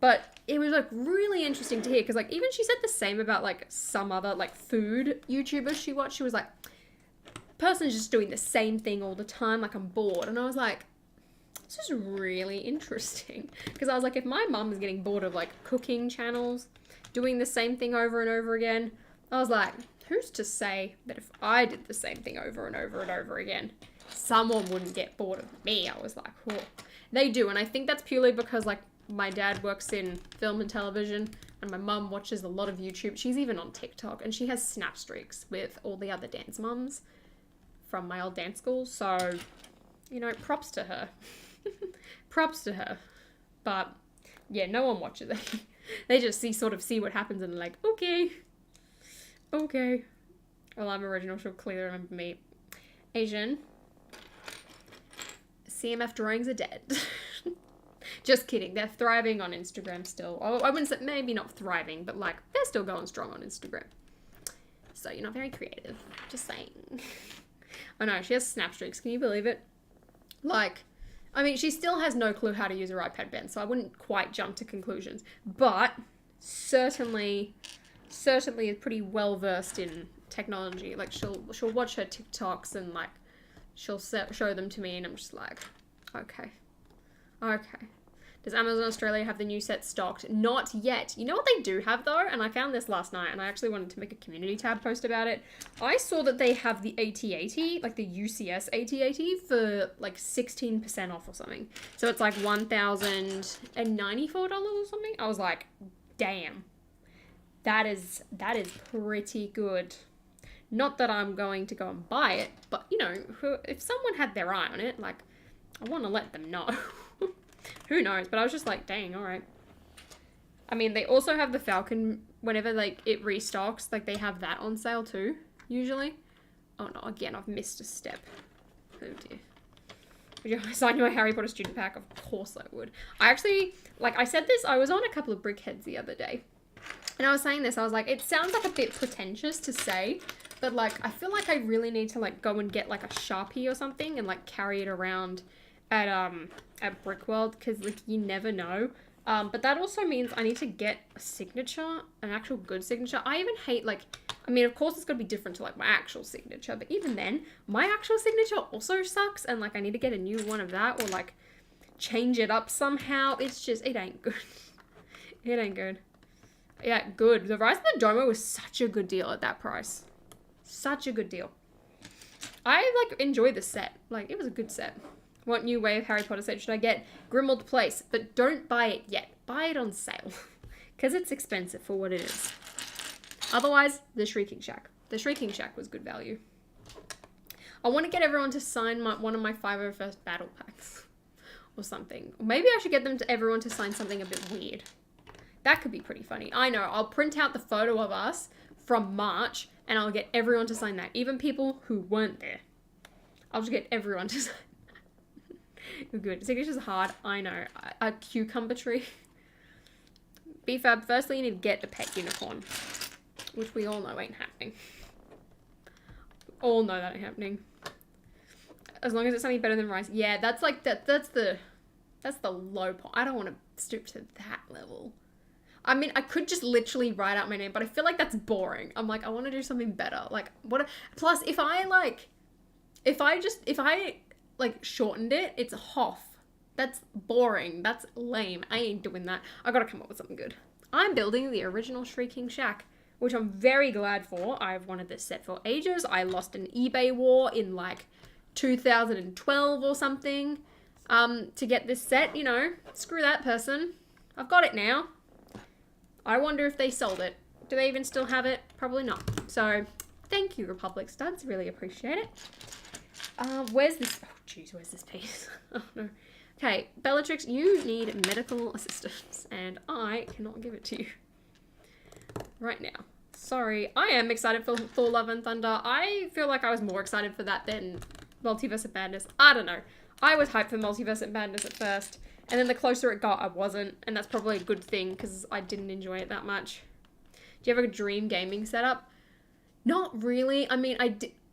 A: But it was, like, really interesting to hear because, like, even she said the same about, like, some other, like, food YouTubers she watched. She was like, person's just doing the same thing all the time, like, I'm bored. And I was like, this is really interesting. Because I was like, if my mum is getting bored of, like, cooking channels, doing the same thing over and over again, I was like, who's to say that if I did the same thing over and over and over again, someone wouldn't get bored of me? I was like, oh. They do, and I think that's purely because, like, my dad works in film and television, and my mum watches a lot of YouTube. She's even on TikTok, and she has snap streaks with all the other dance mums from my old dance school. So, you know, props to her. Props to her. But, yeah, no one watches it. They just sort of see what happens and like, okay. Okay. Well, I'm original. She'll clearly remember me. Asian. CMF drawings are dead. Just kidding. They're thriving on Instagram still. I wouldn't say, maybe not thriving, but, like, they're still going strong on Instagram. So you're not very creative. Just saying. I know, she has snap streaks. Can you believe it? Like, I mean, she still has no clue how to use her iPad pen, so I wouldn't quite jump to conclusions. But certainly is pretty well versed in technology. Like, she'll watch her TikToks and, like, she'll show them to me, and I'm just like, okay. Does Amazon Australia have the new set stocked? Not yet. You know what they do have, though? And I found this last night, and I actually wanted to make a community tab post about it. I saw that they have the AT-80, like the UCS AT-80, for like 16% off or something. So it's like $1,094 or something. I was like, damn. That is pretty good. Not that I'm going to go and buy it, but, you know, if someone had their eye on it, like, I want to let them know. Who knows? But I was just like, dang, all right. I mean, they also have the Falcon whenever, like, it restocks. Like, they have that on sale too, usually. Oh, no, again, I've missed a step. Oh, dear. Would you sign your Harry Potter student pack? Of course I would. I actually, like, I said this, I was on a couple of Brickheads the other day. And I was saying this, I was like, it sounds like a bit pretentious to say, but, like, I feel like I really need to, like, go and get, like, a Sharpie or something and, like, carry it around at Brickworld, because, like, you never know. But that also means I need to get a signature, an actual good signature. I even hate, like, I mean, of course it's got to be different to, like, my actual signature, but even then, my actual signature also sucks, and, like, I need to get a new one of that, or, like, change it up somehow. It's just, it ain't good. It ain't good. Yeah, good. The Rise of the Domo was such a good deal at that price. Such a good deal. I, like, enjoyed the set. Like, it was a good set. What new wave Harry Potter set should I get? Grimmauld Place. But don't buy it yet. Buy it on sale. Because it's expensive for what it is. Otherwise, the Shrieking Shack. The Shrieking Shack was good value. I want to get everyone to sign one of my 501st battle packs. Or something. Maybe I should get everyone to sign something a bit weird. That could be pretty funny. I know. I'll print out the photo of us from March. And I'll get everyone to sign that. Even people who weren't there. I'll just get everyone to sign that. Good. Signature's hard. I know. A cucumber tree. BFAB, firstly you need to get a pet unicorn. Which we all know ain't happening. All know that ain't happening. As long as it's something better than rice. Yeah, that's like, that's the low point. I don't want to stoop to that level. I mean, I could just literally write out my name, but I feel like that's boring. I'm like, I want to do something better. Like, plus if I shortened it, it's Hoff. That's boring. That's lame. I ain't doing that. I gotta come up with something good. I'm building the original Shrieking Shack, which I'm very glad for. I've wanted this set for ages. I lost an eBay war in like 2012 or something to get this set, you know. Screw that person. I've got it now. I wonder if they sold it. Do they even still have it? Probably not. So, thank you, Republic Studs. Really appreciate it. Where's this? Oh, jeez, where's this piece? Oh, no. Okay, Bellatrix, you need medical assistance, and I cannot give it to you right now. Sorry. I am excited for Thor Love and Thunder. I feel like I was more excited for that than Multiverse of Madness. I don't know. I was hyped for Multiverse of Madness at first, and then the closer it got, I wasn't, and that's probably a good thing, because I didn't enjoy it that much. Do you have a dream gaming setup? Not really. I mean,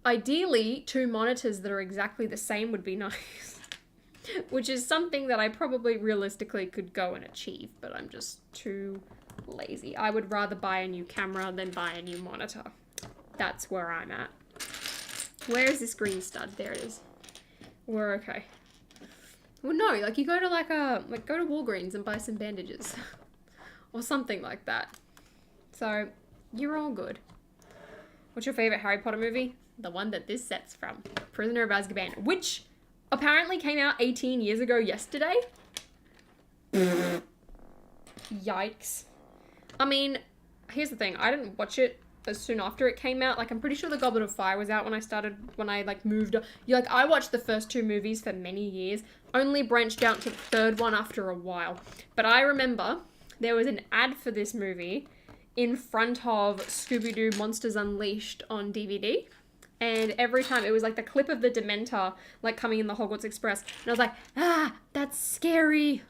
A: ideally, 2 monitors that are exactly the same would be nice. Which is something that I probably realistically could go and achieve, but I'm just too lazy. I would rather buy a new camera than buy a new monitor. That's where I'm at. Where is this green stud? There it is. We're okay. Well, no, like you go to go to Walgreens and buy some bandages or something like that. So you're all good. What's your favorite Harry Potter movie? The one that this set's from, Prisoner of Azkaban, which apparently came out 18 years ago yesterday. Yikes. I mean, here's the thing. I didn't watch it as soon after it came out. Like, I'm pretty sure The Goblet of Fire was out when I moved. I watched the first 2 movies for many years. Only branched out to the 3rd one after a while. But I remember there was an ad for this movie in front of Scooby-Doo Monsters Unleashed on DVD. And every time it was like the clip of the Dementor like coming in the Hogwarts Express. And I was like, that's scary.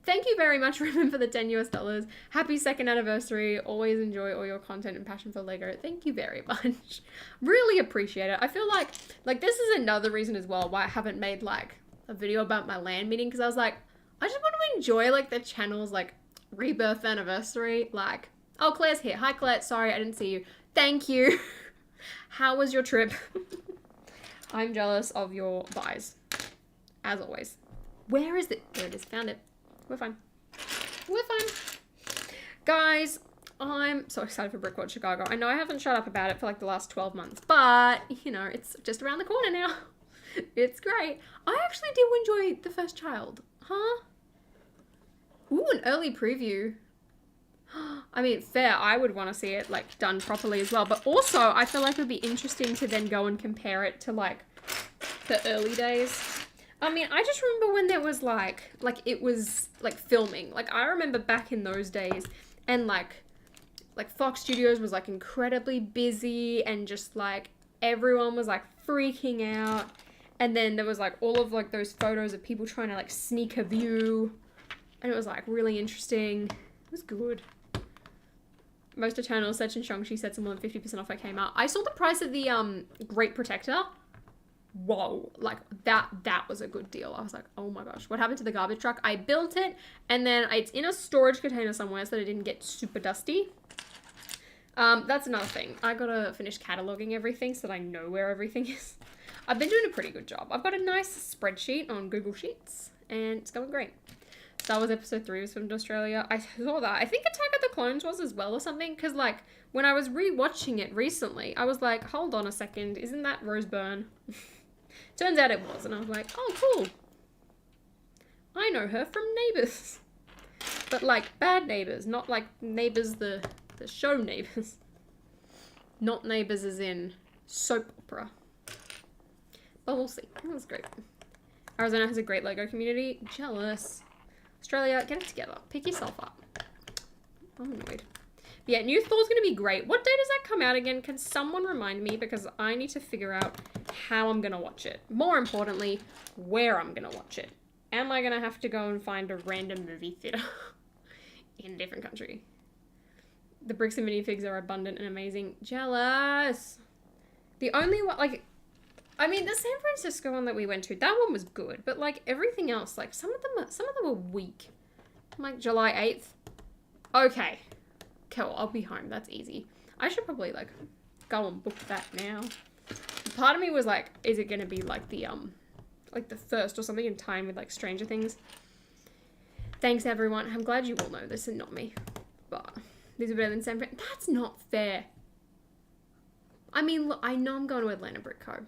A: Thank you very much, Ruben, for the $10 US. Happy 2nd anniversary. Always enjoy all your content and passion for Lego. Thank you very much. Really appreciate it. I feel like this is another reason as well why I haven't made like a video about my LAN meeting, because I was like, I just want to enjoy like the channel's like rebirth anniversary. Like, oh, Claire's here. Hi, Claire. Sorry, I didn't see you. Thank you. How was your trip? I'm jealous of your buys. As always. Where is it? There it is. Found it. We're fine. We're fine. Guys, I'm so excited for Brickworld Chicago. I know I haven't shut up about it for like the last 12 months, but, you know, it's just around the corner now. It's great. I actually do enjoy The First Child. Huh? Ooh, an early preview. I mean, fair. I would want to see it, like, done properly as well. But also, I feel like it would be interesting to then go and compare it to, like, the early days. I mean, I just remember when there was, like it was, like, filming. Like, I remember back in those days, and, like Fox Studios was, like, incredibly busy, and just, like, everyone was, like, freaking out. And then there was, like, all of, like, those photos of people trying to, like, sneak a view. And it was, like, really interesting. It was good. Most Eternal, Search and Shang-Chi sets are more than 50% off. I came out. I saw the price of the Great Protector. Whoa, like that was a good deal. I was like, oh my gosh, what happened to the garbage truck? I built it, and then it's in a storage container somewhere so that it didn't get super dusty. That's another thing. I gotta finish cataloging everything so that I know where everything is. I've been doing a pretty good job. I've got a nice spreadsheet on Google Sheets, and it's going great. Star Wars Episode 3 was filmed in Australia. I saw that. I think Attack of the Clones was as well or something, because, like, when I was re-watching it recently, I was like, hold on a second, isn't that Rose Byrne? Turns out it was, and I was like, oh, cool. I know her from Neighbours. But, like, bad Neighbours, not, like, Neighbours the show Neighbours. Not Neighbours as in soap opera. But we'll see. That was great. Arizona has a great Lego community. Jealous. Australia, get it together. Pick yourself up. I'm annoyed. Yeah, new Thor's going to be great. What day does that come out again? Can someone remind me? Because I need to figure out how I'm going to watch it. More importantly, where I'm going to watch it. am I gonna have to go and find a random movie theater in a different country? The bricks and minifigs are abundant and amazing. Jealous. The only one, like, I mean, the San Francisco one that we went to, that one was good, but like everything else, like some of them were weak. Like July 8th. Okay. Cool, I'll be home. That's easy. I should probably like go and book that now. Part of me was like, is it gonna be like the first or something in time with like Stranger Things? Thanks everyone. I'm glad you all know this and not me. But these are better than San Fran. That's not fair. I mean, look, I know I'm going to Atlanta Brick Co.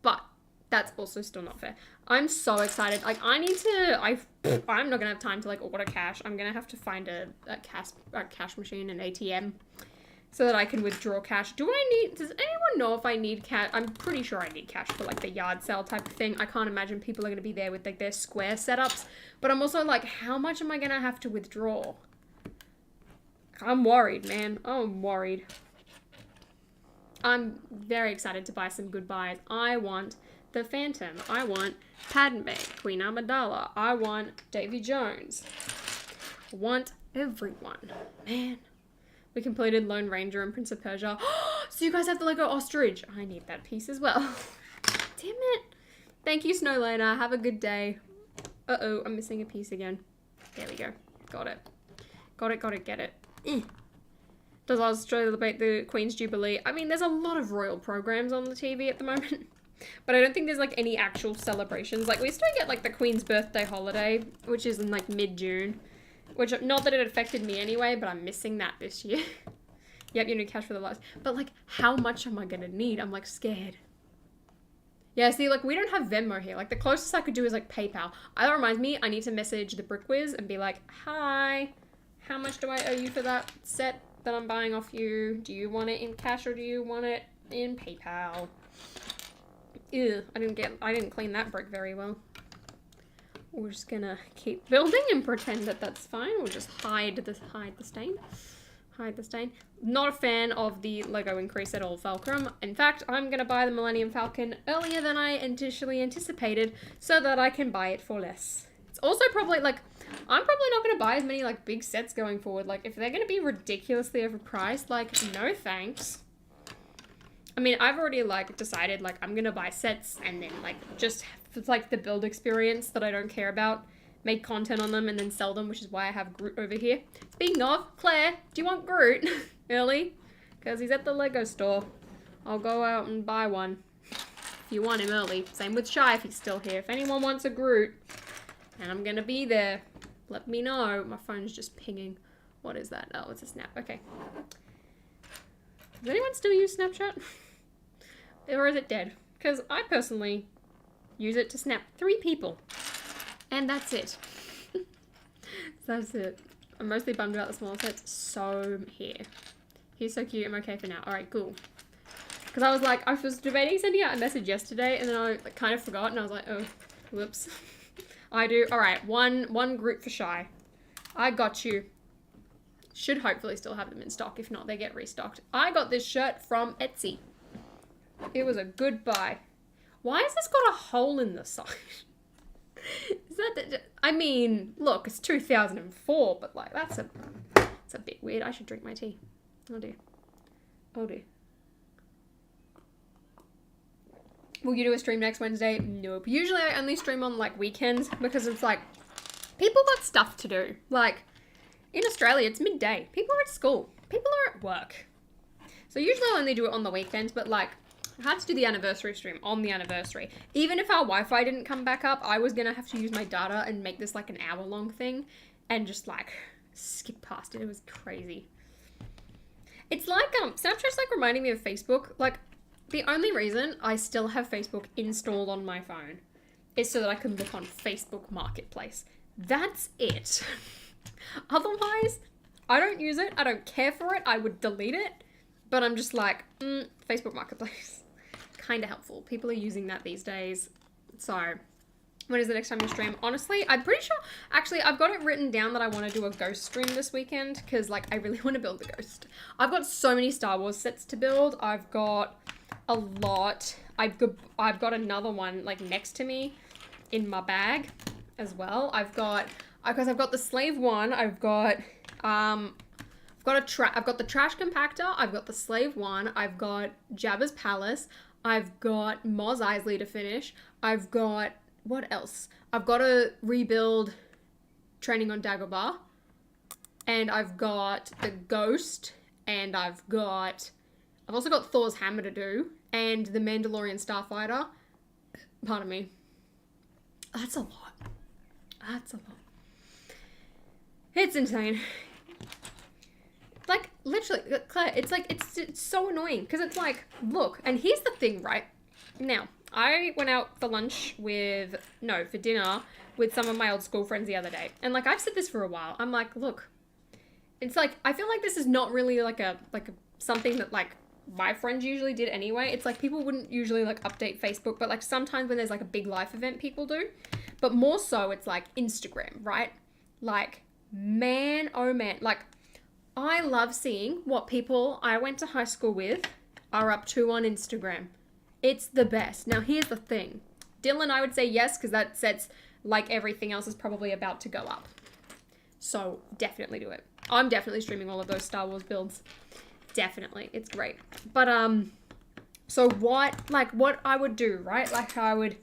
A: But that's also still not fair. I'm so excited. Like, I'm not gonna have time to like order cash. I'm gonna have to find a cash machine, an ATM, so that I can withdraw cash. Does anyone know if I need cash? I'm pretty sure I need cash for like the yard sale type of thing. I can't imagine people are gonna be there with like their Square setups. But I'm also like, how much am I gonna have to withdraw? I'm worried, man. I'm worried. I'm very excited to buy some good buys. I want the Phantom. I want Padme, Queen Amidala. I want Davy Jones. I want everyone. Man. We completed Lone Ranger and Prince of Persia. So you guys have the Lego Ostrich. I need that piece as well. Damn it. Thank you, Snowlander. Have a good day. Uh-oh, I'm missing a piece again. There we go. Got it. Got it, get it. Does Australia celebrate the Queen's Jubilee? I mean, there's a lot of royal programs on the TV at the moment. But I don't think there's like any actual celebrations. Like we still get like the Queen's birthday holiday, which is in like mid-June. Which, not that it affected me anyway, but I'm missing that this year. Yep, you need cash for the lights. But like, how much am I gonna need? I'm like scared. Yeah, see, like we don't have Venmo here. Like the closest I could do is like PayPal. That reminds me, I need to message the Brick Whiz and be like, hi, how much do I owe you for that set that I'm buying off you? Do you want it in cash or do you want it in PayPal? Ew, I didn't clean that brick very well. We're just gonna keep building and pretend that that's fine. We'll just hide the stain. Hide the stain. Not a fan of the Lego increase at all, Fulcrum. In fact, I'm gonna buy the Millennium Falcon earlier than I initially anticipated so that I can buy it for less. It's also probably like, I'm probably not gonna buy as many like big sets going forward. Like if they're gonna be ridiculously overpriced, like no thanks. I mean, I've already like decided like I'm gonna buy sets and then like just like the build experience that I don't care about, make content on them and then sell them, which is why I have Groot over here. Speaking of, Claire, do you want Groot early? Because he's at the Lego store. I'll go out and buy one if you want him early. Same with Shy if he's still here. If anyone wants a Groot and I'm gonna be there, let me know. My phone's just pinging. What is that? Oh, it's a snap. Okay. Does anyone still use Snapchat? Or is it dead? Because I personally use it to snap 3 people. And that's it. That's it. I'm mostly bummed about the small sets. So here. He's so cute. I'm okay for now. Alright, cool. Because I was debating sending out a message yesterday and then I kind of forgot and I was like, oh, whoops. I do. Alright, one group for Shy. I got you. Should hopefully still have them in stock. If not, they get restocked. I got this shirt from Etsy. It was a good buy. Why has this got a hole in the side? Is that I mean, look, it's 2004, but like that's a bit weird. I should drink my tea. Oh dear. Oh dear. Will you do a stream next Wednesday? Nope. Usually I only stream on like weekends because it's like people got stuff to do. Like in Australia, it's midday. People are at school. People are at work. So usually I only do it on the weekends, but like I had to do the anniversary stream on the anniversary. Even if our Wi-Fi didn't come back up, I was going to have to use my data and make this like an hour-long thing and just like skip past it. It was crazy. It's like, Snapchat's like reminding me of Facebook. Like the only reason I still have Facebook installed on my phone is so that I can look on Facebook Marketplace. That's it. Otherwise, I don't use it. I don't care for it. I would delete it. But I'm just like, Facebook Marketplace. Kind of helpful. People are using that these days. So, when is the next time you stream? Honestly, I'm pretty sure, actually, I've got it written down that I want to do a ghost stream this weekend because, like, I really want to build the ghost. I've got so many Star Wars sets to build. I've got a lot. I've got another one, like, next to me in my bag. as well. I've got the slave one. I've got the trash compactor. I've got the slave one. I've got Jabba's palace. I've got Mos Eisley to finish. I've got, what else? I've got to rebuild Training on Dagobah. And I've got the Ghost. And I've also got Thor's hammer to do. And the Mandalorian Starfighter. Pardon me. That's a lot. It's insane. Like, literally, Claire, it's like, it's so annoying. Because it's like, look, and here's the thing, right? Now, I went out for dinner with some of my old school friends the other day. And like, I've said this for a while. I'm like, look, it's like, I feel like this is not really like a something that like my friends usually did anyway. It's like people wouldn't usually like update Facebook, but like sometimes when there's like a big life event, people do. But more so, it's like Instagram, right? Like, man, oh man, like, I love seeing what people I went to high school with are up to on Instagram. It's the best. Now, here's the thing. Dylan, I would say yes, because that sets, like everything else, is probably about to go up. So, definitely do it. I'm definitely streaming all of those Star Wars builds. Definitely. It's great. But, so what I would do, right? Like, I would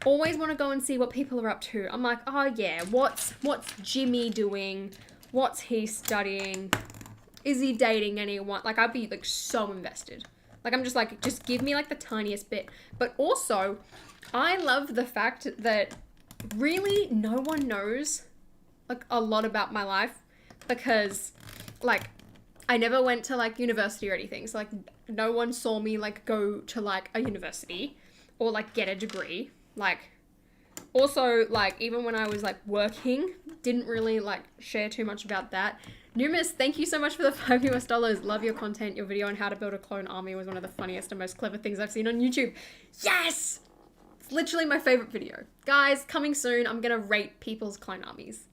A: always want to go and see what people are up to. I'm like, oh yeah, what's Jimmy doing? What's he studying? Is he dating anyone? Like, I'd be like so invested. Like, I'm just like, just give me like the tiniest bit. But also, I love the fact that really no one knows like a lot about my life, because like I never went to like university or anything. So like no one saw me like go to like a university or like get a degree. Like, also, like, even when I was, like, working, didn't really, like, share too much about that. Numis, thank you so much for the $5 US. Love your content. Your video on how to build a clone army was one of the funniest and most clever things I've seen on YouTube. Yes! It's literally my favorite video. Guys, coming soon, I'm gonna rate people's clone armies.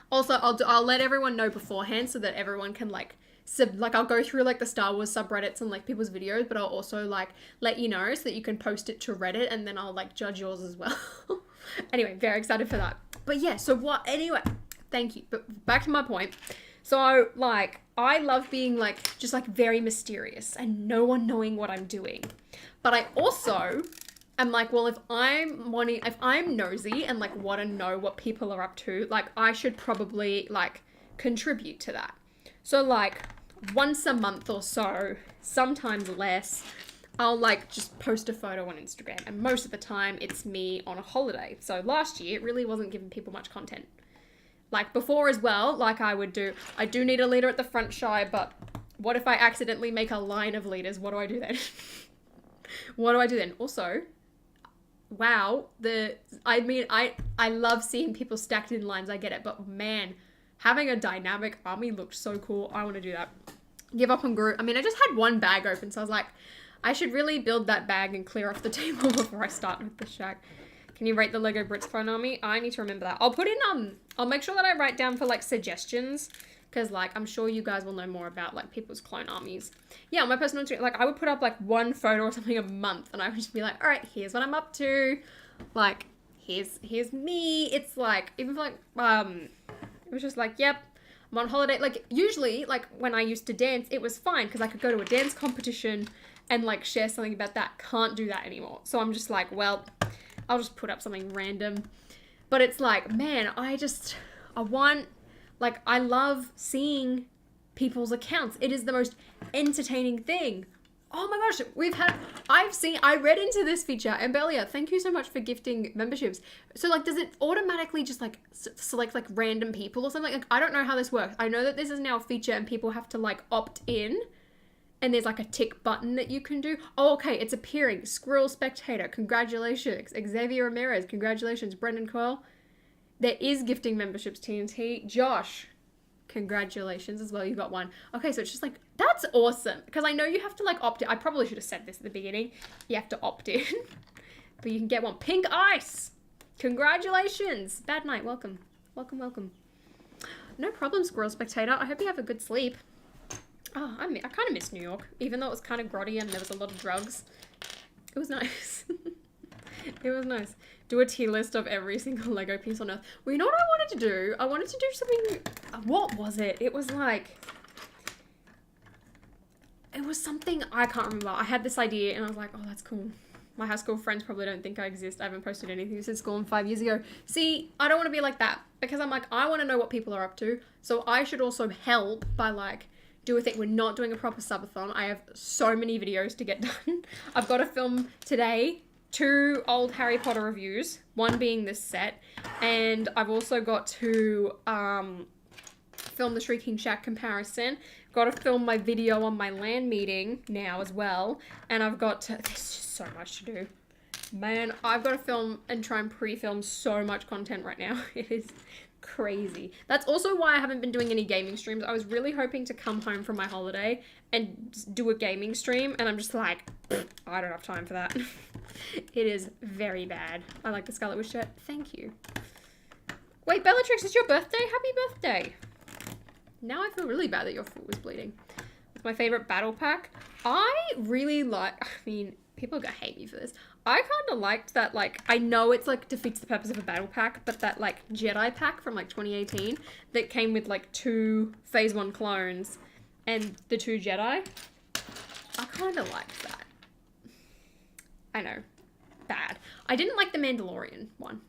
A: Also, I'll let everyone know beforehand so that everyone can, like, I'll go through like the Star Wars subreddits and like people's videos, but I'll also like let you know so that you can post it to Reddit, and then I'll like judge yours as well. Anyway, very excited for that. But yeah, anyway, thank you. But back to my point. So like, I love being like, just like very mysterious and no one knowing what I'm doing. But I also am like, well, if I'm nosy and like want to know what people are up to, like I should probably like contribute to that. So like once a month or so, sometimes less, I'll like just post a photo on Instagram, and most of the time it's me on a holiday. So last year it really wasn't giving people much content. Like before as well, like I do need a leader at the front shy, but what if I accidentally make a line of leaders? What do I do then? What do I do then? Also, wow, I love seeing people stacked in lines, I get it, but man, having a dynamic army looked so cool. I want to do that. Give up on Groot. I mean, I just had one bag open, so I was like, I should really build that bag and clear off the table before I start with the shack. Can you rate the Lego Brits clone army? I need to remember that. I'll put in, I'll make sure that I write down for, like, suggestions, because, like, I'm sure you guys will know more about, like, people's clone armies. Yeah, on my personal Instagram, like, I would put up, like, one photo or something a month, and I would just be like, all right, here's what I'm up to. Like, here's me. It's, like, even, like, it was just like, yep, I'm on holiday. Like, usually, like, when I used to dance, it was fine, because I could go to a dance competition and, like, share something about that. Can't do that anymore. So I'm just like, well, I'll just put up something random. But it's like, man, I love seeing people's accounts. It is the most entertaining thing. Oh my gosh, I read into this feature, and Belia, thank you so much for gifting memberships. So like, does it automatically just like select like random people or something? Like, I don't know how this works. I know that this is now a feature and people have to like opt in, and there's like a tick button that you can do. Oh, okay, it's appearing. Squirrel Spectator, congratulations. Xavier Ramirez, congratulations. Brendan Coyle, there is gifting memberships, TNT. Josh, congratulations as well, you got one. Okay, so it's just like, that's awesome, because I know you have to like opt in. I probably should have said this at the beginning. You have to opt in, but you can get one. Pink Ice, congratulations. Bad night, welcome. No problem, Squirrel Spectator. I hope you have a good sleep. Oh, I kind of miss New York, even though it was kind of grotty and there was a lot of drugs. It was nice. It was nice. Do a tier list of every single Lego piece on Earth. Well, you know what I wanted to do? I wanted to do something... What was it? It was like... It was something I can't remember. I had this idea and I was like, oh, that's cool. My high school friends probably don't think I exist. I haven't posted anything since school 5 years ago. See, I don't want to be like that because I'm like, I want to know what people are up to. So I should also help by like, do a thing. We're not doing a proper subathon. I have so many videos to get done. I've got to film today 2 old Harry Potter reviews, one being this set. And I've also got to film the Shrieking Shack comparison. Got to film my video on my land meeting now as well. And I've got to... There's just so much to do. Man, I've got to film and try and pre-film so much content right now. It is crazy. That's also why I haven't been doing any gaming streams. I was really hoping to come home from my holiday and do a gaming stream. And I'm just like, I don't have time for that. It is very bad. I like the Scarlet Witch shirt. Thank you. Wait, Bellatrix, it's your birthday? Happy birthday. Now I feel really bad that your foot was bleeding. It's my favorite battle pack. I really like, I mean, people are gonna hate me for this. I kind of liked that, like, I know it's like defeats the purpose of a battle pack, but that like Jedi pack from like 2018 that came with like 2 Phase 1 clones and the 2 Jedi. I kind of liked that. I know. Bad. I didn't like the Mandalorian one.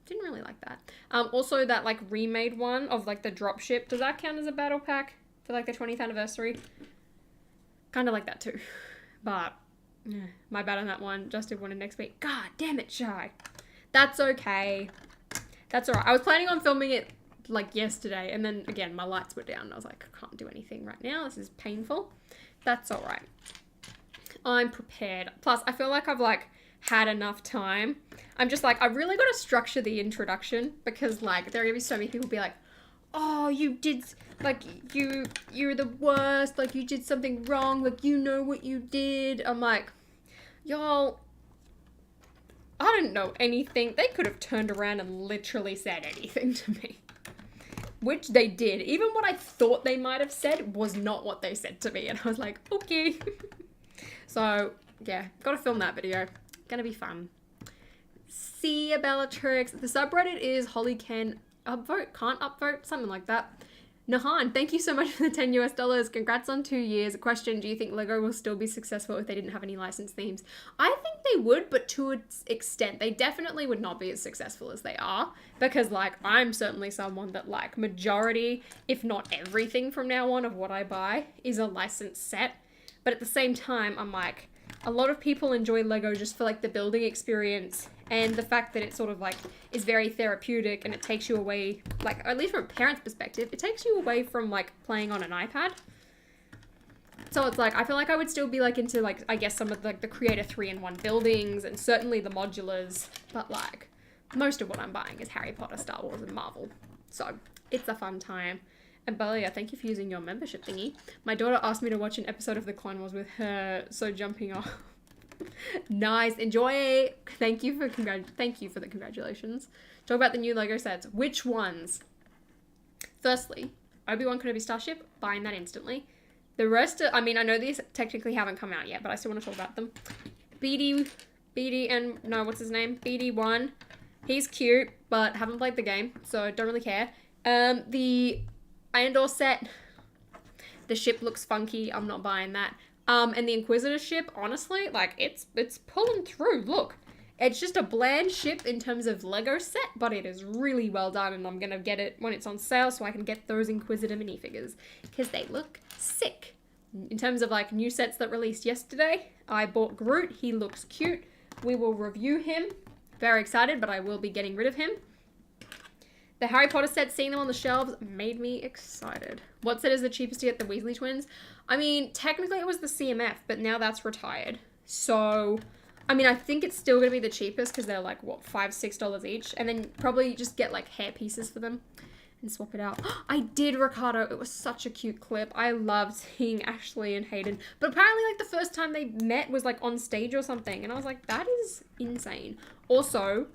A: Didn't really like that. Also that like remade one of like the dropship. Does that count as a battle pack for like the 20th anniversary? Kind of like that too. But my bad on that one. Justin wanted next week. God damn it, Shy. That's okay. That's alright. I was planning on filming it like yesterday and then again my lights were down and I was like, I can't do anything right now. This is painful. That's alright. I'm prepared. Plus I feel like I've like had enough time. I'm just like, I've really got to structure the introduction because like there are gonna be so many people be like, oh, you did, like, you're the worst, like you did something wrong, like you know what you did. I'm like, y'all, I didn't know anything. They could have turned around and literally said anything to me. Which they did. Even what I thought they might have said was not what they said to me. And I was like, okay. So, yeah, gotta film that video. Gonna be fun. See ya, Bellatrix. The subreddit is Holly can't upvote, something like that. Nahan, thank you so much for the $10 US. Congrats on 2 years. Question, do you think Lego will still be successful if they didn't have any licensed themes? I think they would, but to an extent. They definitely would not be as successful as they are. Because, like, I'm certainly someone that, like, majority, if not everything from now on of what I buy is a licensed set. But at the same time, I'm like, a lot of people enjoy Lego just for like the building experience and the fact that it sort of like is very therapeutic and it takes you away, like at least from a parent's perspective, it takes you away from like playing on an iPad. So it's like, I feel like I would still be like into like, I guess some of the Creator 3-in-1 buildings and certainly the modulars, but like most of what I'm buying is Harry Potter, Star Wars and Marvel. So it's a fun time. And Belia, thank you for using your membership thingy. My daughter asked me to watch an episode of The Clone Wars with her, so jumping off. Nice, enjoy. Thank you for the congratulations. Talk about the new Lego sets. Which ones? Firstly, Obi-Wan Kenobi Starship, buying that instantly. The rest, I mean, I know these technically haven't come out yet, but I still want to talk about them. What's his name? BD1. He's cute, but haven't played the game, so don't really care. The Andor set, the ship looks funky. I'm not buying that. And the Inquisitor ship, honestly, like it's pulling through. Look, it's just a bland ship in terms of Lego set, but it is really well done. And I'm gonna get it when it's on sale so I can get those Inquisitor minifigures because they look sick. In terms of like new sets that released yesterday, I bought Groot. He looks cute. We will review him. Very excited, but I will be getting rid of him. The Harry Potter sets, seeing them on the shelves, made me excited. What set is the cheapest to get? The Weasley twins? I mean, technically it was the CMF, but now that's retired. So, I mean, I think it's still going to be the cheapest because they're like, what, $5, $6 each? And then probably just get like hair pieces for them and swap it out. I did, Ricardo. It was such a cute clip. I loved seeing Ashley and Hayden. But apparently like the first time they met was like on stage or something. And I was like, that is insane. Also,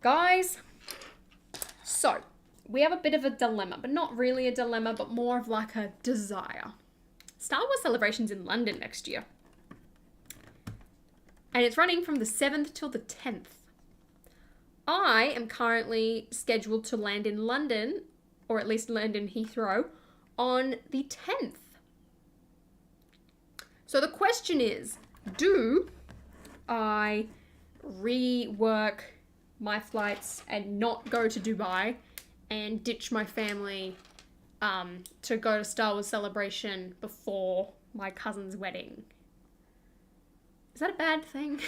A: guys... So, we have a bit of a dilemma, but not really a dilemma, but more of like a desire. Star Wars Celebration's in London next year. And it's running from the 7th till the 10th. I am currently scheduled to land in London, or at least land in Heathrow, on the 10th. So the question is, do I rework my flights and not go to Dubai and ditch my family to go to Star Wars Celebration before my cousin's wedding? Is that a bad thing?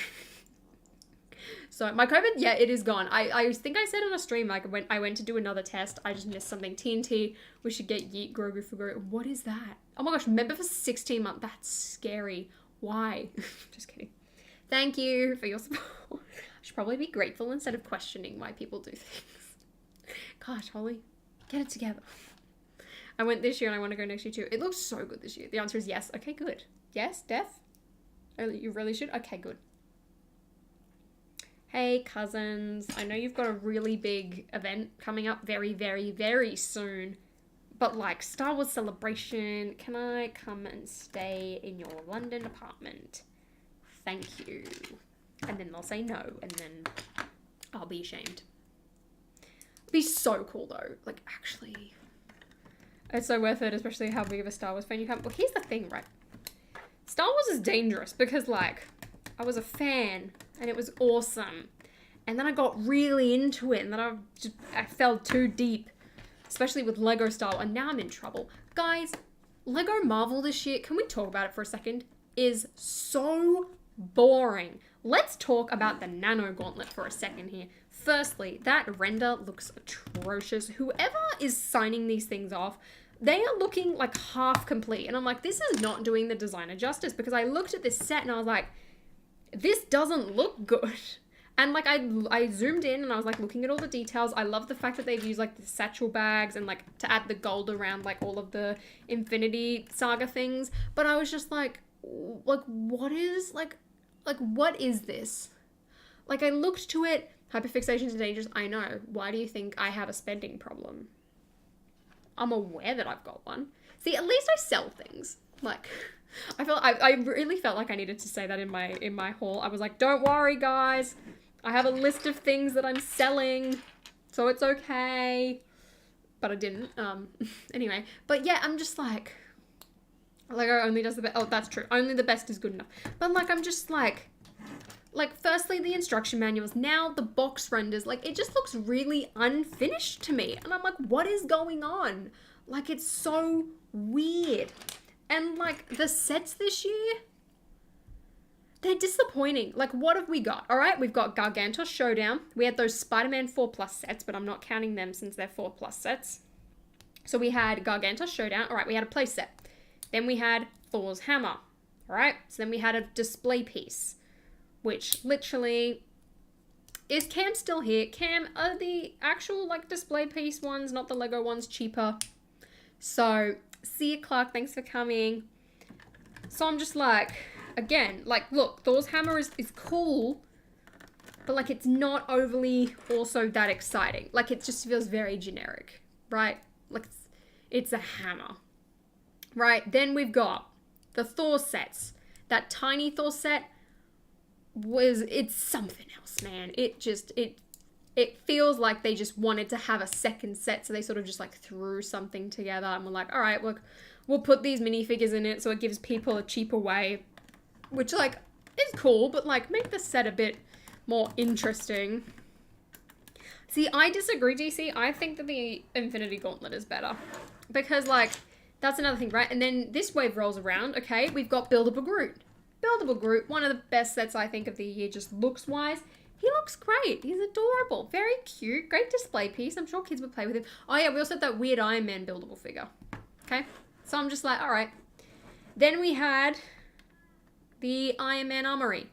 A: So my COVID, yeah, it is gone. I think I said on a stream, like when I went to do another test, I just missed something. TNT, we should get Yeet Grogu for Grogu. What is that? Oh my gosh, member for 16 months. That's scary. Why? Just kidding. Thank you for your support. I should probably be grateful instead of questioning why people do things. Gosh, Holly, get it together. I went this year and I want to go next year too. It looks so good this year. The answer is yes. Okay, good. Yes, Def? Oh, you really should? Okay, good. Hey, cousins. I know you've got a really big event coming up very, very, very soon. But like Star Wars Celebration, can I come and stay in your London apartment? Thank you. And then they'll say no, and then I'll be ashamed. It'd be so cool though. Like, actually, it's so worth it, especially how big of a Star Wars fan you come. Well, here's the thing, right? Star Wars is dangerous because, like, I was a fan and it was awesome. And then I got really into it and then I fell too deep, especially with Lego style, and now I'm in trouble. Guys, Lego Marvel this year, can we talk about it for a second? Is so boring. Let's talk about the Nano Gauntlet for a second here. Firstly, that render looks atrocious. Whoever is signing these things off, they are looking like half complete. And I'm like, this is not doing the designer justice, because I looked at this set and I was like, this doesn't look good. And like I zoomed in and I was like looking at all the details. I love the fact that they've used like the satchel bags and like to add the gold around like all of the Infinity Saga things. But I was just like what is what is this? Like I looked to it, hyperfixation is dangerous. I know. Why do you think I have a spending problem? I'm aware that I've got one. See, at least I sell things. Like, I really felt like I needed to say that in my haul. I was like, don't worry, guys. I have a list of things that I'm selling, so it's okay. But I didn't. Anyway. But yeah, I'm just like Lego only does the best. Oh, that's true. Only the best is good enough. But like, I'm just like, firstly, the instruction manuals, now the box renders, like, it just looks really unfinished to me. And I'm like, what is going on? Like, it's so weird. And, like, the sets this year, they're disappointing. Like, what have we got? All right, we've got Gargantuar Showdown. We had those Spider-Man 4+ sets, but I'm not counting them since they're 4+ sets. So we had Gargantuar Showdown. All right, we had a play set. Then we had Thor's hammer. All right, so then we had a display piece, which literally, is Cam still here? Cam, are the actual, like, display piece ones, not the Lego ones, cheaper? So, see you, Clark, thanks for coming. So I'm just like, again, like, look, Thor's hammer is cool, but, like, it's not overly also that exciting. Like, it just feels very generic, right? Like, it's a hammer, right? Then we've got the Thor sets. That tiny Thor set, it's something else, man. It feels like they just wanted to have a second set, so they sort of just like threw something together and were like, all right, look, we'll put these minifigures in it so it gives people a cheaper way, which like is cool, but like make the set a bit more interesting. See, I disagree, DC. I think that the Infinity Gauntlet is better because like that's another thing, right? And then this wave rolls around. Okay, we've got Buildable Groot. Buildable Groot, one of the best sets I think of the year, just looks-wise. He looks great. He's adorable. Very cute. Great display piece. I'm sure kids would play with him. Oh yeah, we also had that weird Iron Man buildable figure. Okay? So I'm just like, alright. Then we had the Iron Man Armory.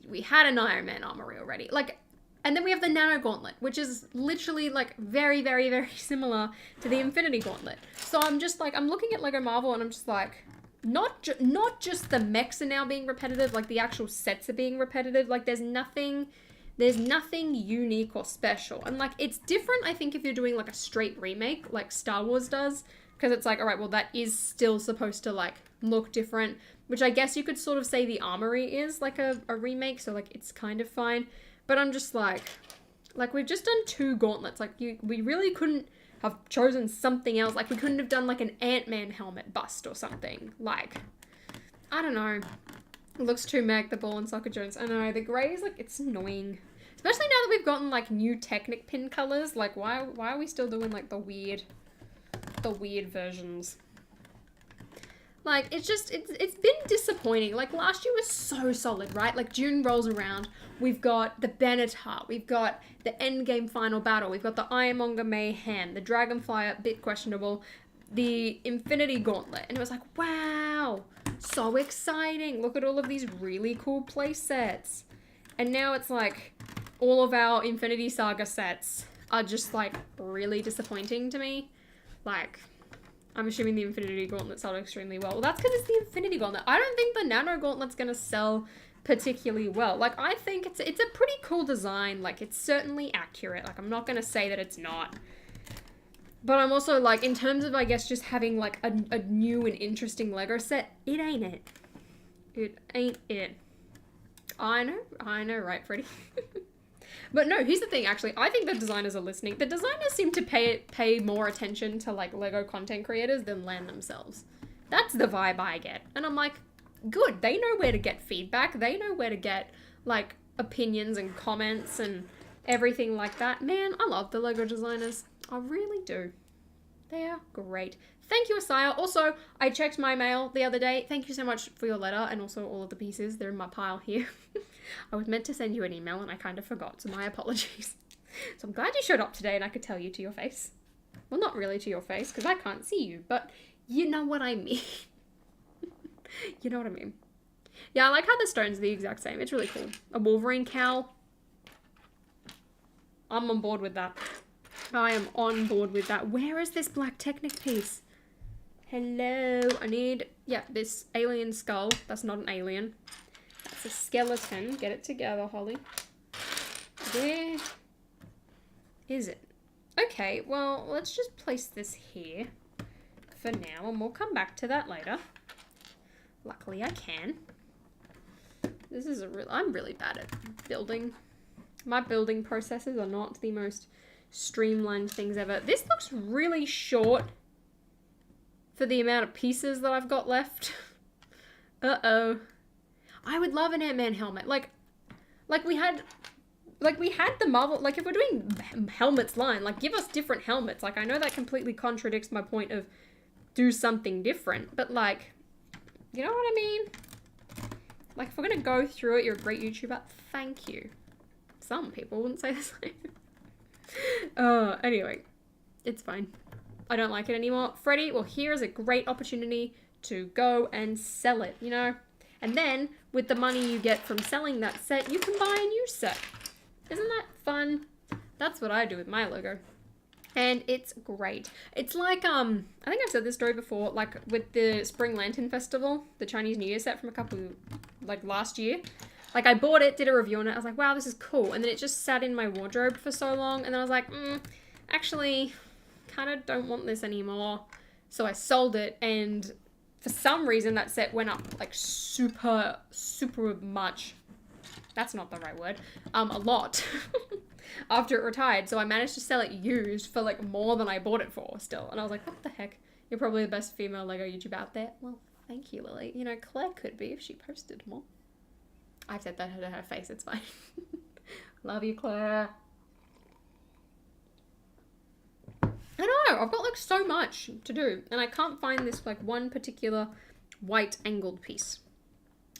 A: We had an Iron Man Armory already. Like, and then we have the Nano Gauntlet, which is literally like very, very, very similar to the Infinity Gauntlet. So I'm just like, I'm looking at Lego Marvel and I'm just like, not just the mechs are now being repetitive, like the actual sets are being repetitive. Like there's nothing unique or special. And like it's different, I think, if you're doing like a straight remake like Star Wars does, Because it's like, all right, well, that is still supposed to, like, look different. Which I guess you could sort of say the Armory is, like, a remake. So, like, it's kind of fine. But I'm just like, we've just done 2 gauntlets. Like, we really couldn't have chosen something else. Like, we couldn't have done, like, an Ant-Man helmet bust or something. Like, I don't know. It looks too mech, the ball and soccer joints. I know, the grey is, like, it's annoying. Especially now that we've gotten, like, new Technic pin colours. Like, why are we still doing, like, the weird versions? Like, it's been disappointing. Like, last year was so solid, right? Like, June rolls around. We've got the Benatar. We've got the Endgame final battle. We've got the Ironmonger Mayhem. The Dragonfly, a bit questionable. The Infinity Gauntlet. And it was like, wow, so exciting. Look at all of these really cool play sets. And now it's like, all of our Infinity Saga sets are just, like, really disappointing to me. Like, I'm assuming the Infinity Gauntlet sold extremely well. Well, that's because it's the Infinity Gauntlet. I don't think the Nano Gauntlet's going to sell particularly well. Like, I think it's a pretty cool design. Like, it's certainly accurate. Like, I'm not going to say that it's not. But I'm also, like, in terms of, I guess, just having, like, a new and interesting Lego set, it ain't it. It ain't it. I know, right, Freddie? But no, here's the thing, actually. I think the designers are listening. The designers seem to pay more attention to, like, Lego content creators than LAN themselves. That's the vibe I get. And I'm like, good. They know where to get feedback. They know where to get, like, opinions and comments and everything like that. Man, I love the Lego designers. I really do. They are great. Thank you, Asaya. Also, I checked my mail the other day. Thank you so much for your letter and also all of the pieces. They're in my pile here. I was meant to send you an email and I kind of forgot, so my apologies. So I'm glad you showed up today and I could tell you to your face. Well, not really to your face because I can't see you, but you know what I mean. You know what I mean. Yeah, I like how the stones are the exact same. It's really cool. A Wolverine cowl. I'm on board with that. I am on board with that. Where is this black Technic piece? Hello. I need, yeah, this alien skull. That's not an alien. That's a skeleton. Get it together, Holly. Where is it? Okay, well, let's just place this here for now, and we'll come back to that later. Luckily, I can. This is I'm really bad at building. My building processes are not the most streamlined things ever. This looks really short for the amount of pieces that I've got left. Uh-oh. I would love an Ant-Man helmet. Like we had the Marvel, like if we're doing helmets line, like give us different helmets. Like I know that completely contradicts my point of do something different, but like, you know what I mean? Like if we're gonna go through it, you're a great YouTuber. Thank you. Some people wouldn't say the same. Anyway, it's fine. I don't like it anymore. Freddie, well, here is a great opportunity to go and sell it, you know? And then, with the money you get from selling that set, you can buy a new set. Isn't that fun? That's what I do with my Lego. And it's great. It's like, I think I've said this story before, like with the Spring Lantern Festival, the Chinese New Year set from last year. Like, I bought it, did a review on it, I was like, wow, this is cool. And then it just sat in my wardrobe for so long, and then I was like, actually, kind of don't want this anymore. So I sold it, and for some reason that set went up, like, super much. That's not the right word. A lot. After it retired. So I managed to sell it used for, like, more than I bought it for still. And I was like, what the heck? You're probably the best female Lego YouTuber out there. Well, thank you, Lily. You know, Claire could be if she posted more. I've said that to her face, it's fine. Love you, Claire. I know, I've got like so much to do and I can't find this like one particular white angled piece.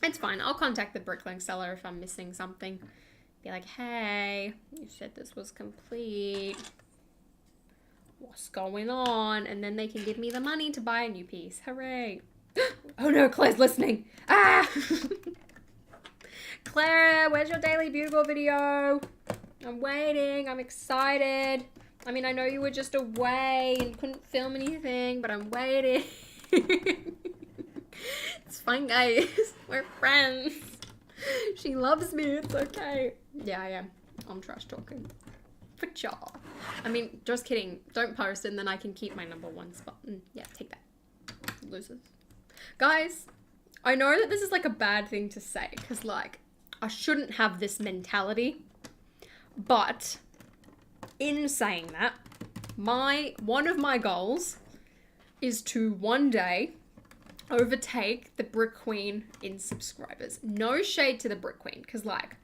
A: It's fine, I'll contact the bricklaying seller if I'm missing something. Be like, hey, you said this was complete. What's going on? And then they can give me the money to buy a new piece. Hooray. Oh no, Claire's listening. Ah! Claire, where's your Daily Bugle video? I'm waiting. I'm excited. I mean, I know you were just away and couldn't film anything, but I'm waiting. It's fine, guys. We're friends. She loves me. It's okay. Yeah, I am. I'm trash talking. For sure. I mean, just kidding. Don't post and then I can keep my number 1 spot. Yeah, take that. Losers. Guys, I know that this is like a bad thing to say because like I shouldn't have this mentality, but in saying that, one of my goals is to one day overtake the Brick Queen in subscribers. No shade to the Brick Queen, because like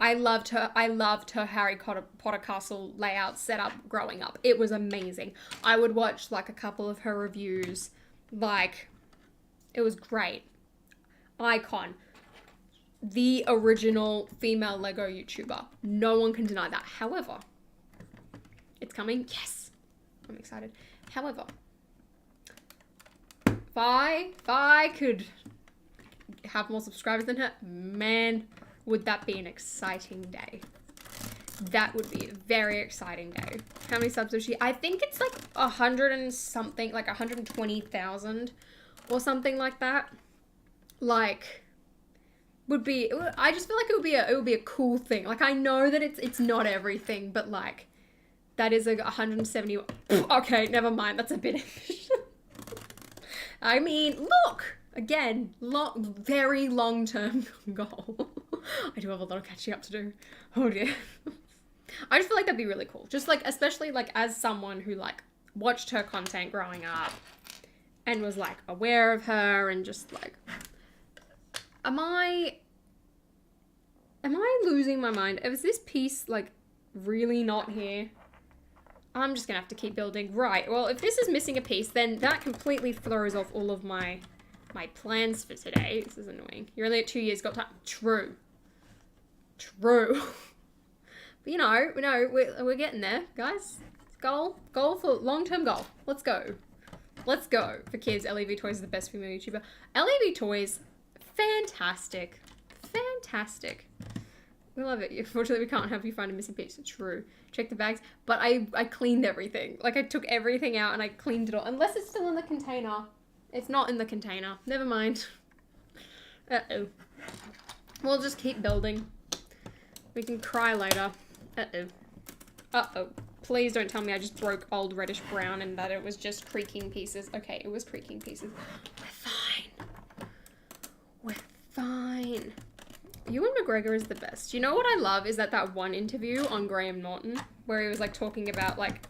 A: I loved her Harry Potter castle layout setup growing up. It was amazing. I would watch like a couple of her reviews. Like, it was great. Icon. The original female Lego YouTuber. No one can deny that. However, it's coming. Yes. I'm excited. However, if I could have more subscribers than her, man, would that be an exciting day. That would be a very exciting day. How many subs is she? I think it's like 100 and something, like 120,000 or something like that. Like, I just feel like it would be a cool thing. Like, I know that it's not everything, but like, that is like 170. Okay, never mind. That's a bit ambitious. I mean, look, again, very long-term goal. I do have a lot of catching up to do. Oh dear. I just feel like that'd be really cool. Just like, especially like as someone who like watched her content growing up and was like aware of her and just like, am I losing my mind? Is this piece like really not here? I'm just gonna have to keep building. Right, well, if this is missing a piece, then that completely throws off all of my plans for today. This is annoying. You're only at 2 years, got time. True. But you know, we're getting there, guys. Goal for long-term goal. Let's go for kids. LEV Toys is the best female YouTuber. LEV Toys, fantastic. We love it. Unfortunately, we can't have you find a missing piece. True. Check the bags. But I cleaned everything. Like, I took everything out and I cleaned it all. Unless it's still in the container. It's not in the container. Never mind. Uh-oh. We'll just keep building. We can cry later. Uh-oh. Uh-oh. Please don't tell me I just broke old reddish brown and that it was just creaking pieces. Okay, it was creaking pieces. We're fine. Ewan McGregor is the best. You know what I love is that one interview on Graham Norton where he was like talking about like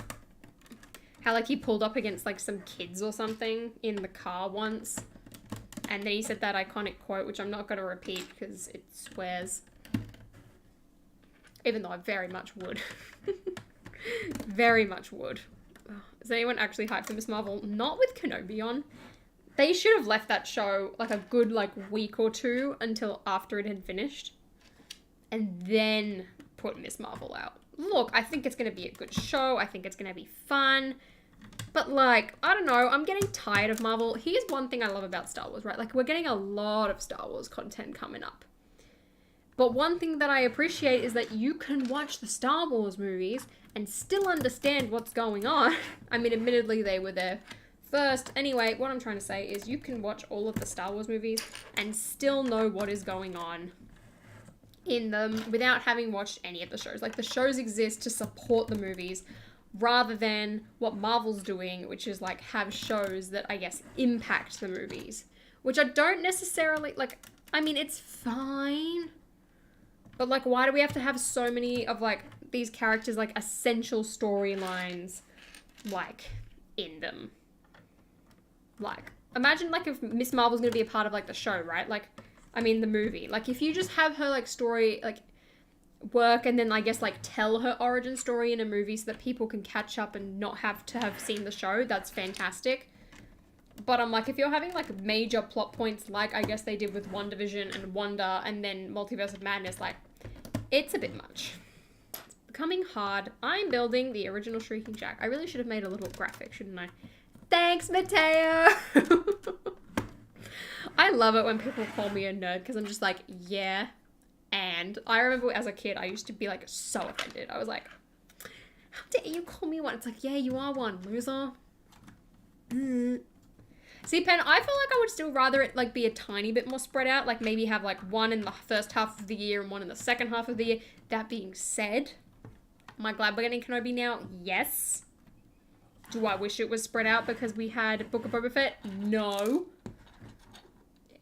A: how like he pulled up against like some kids or something in the car once, and then he said that iconic quote, which I'm not going to repeat because it swears, even though I very much would. Very much would. Is anyone actually hyped for Miss Marvel? Not with Kenobi on. They should have left that show like a good like week or two until after it had finished and then put Miss Marvel out. Look, I think it's going to be a good show. I think it's going to be fun. But like, I don't know. I'm getting tired of Marvel. Here's one thing I love about Star Wars, right? Like, we're getting a lot of Star Wars content coming up. But one thing that I appreciate is that you can watch the Star Wars movies and still understand what's going on. I mean, admittedly, they were there first. Anyway, what I'm trying to say is you can watch all of the Star Wars movies and still know what is going on in them without having watched any of the shows. Like, the shows exist to support the movies rather than what Marvel's doing, which is like have shows that I guess impact the movies, which I don't necessarily like. I mean, it's fine, but like, why do we have to have so many of like these characters like essential storylines like in them? Like, imagine like if Miss Marvel's gonna be a part of like the show, right? Like, I mean the movie. Like, if you just have her like story like work and then I guess like tell her origin story in a movie so that people can catch up and not have to have seen the show, that's fantastic. But I'm like, if you're having like major plot points like I guess they did with WandaVision and Wanda and then Multiverse of Madness, like, it's a bit much. It's becoming hard. I'm building the original Shrieking Jack. I really should have made a little graphic, shouldn't I? Thanks, Mateo! I love it when people call me a nerd because I'm just like, yeah. And I remember as a kid, I used to be like so offended. I was like, how dare you call me one? It's like, yeah, you are one, loser. See, Pen, I feel like I would still rather it like be a tiny bit more spread out. Like maybe have like one in the first half of the year and one in the second half of the year. That being said, Am I glad we're getting Kenobi now? Yes. Do I wish it was spread out because we had Book of Boba Fett? No.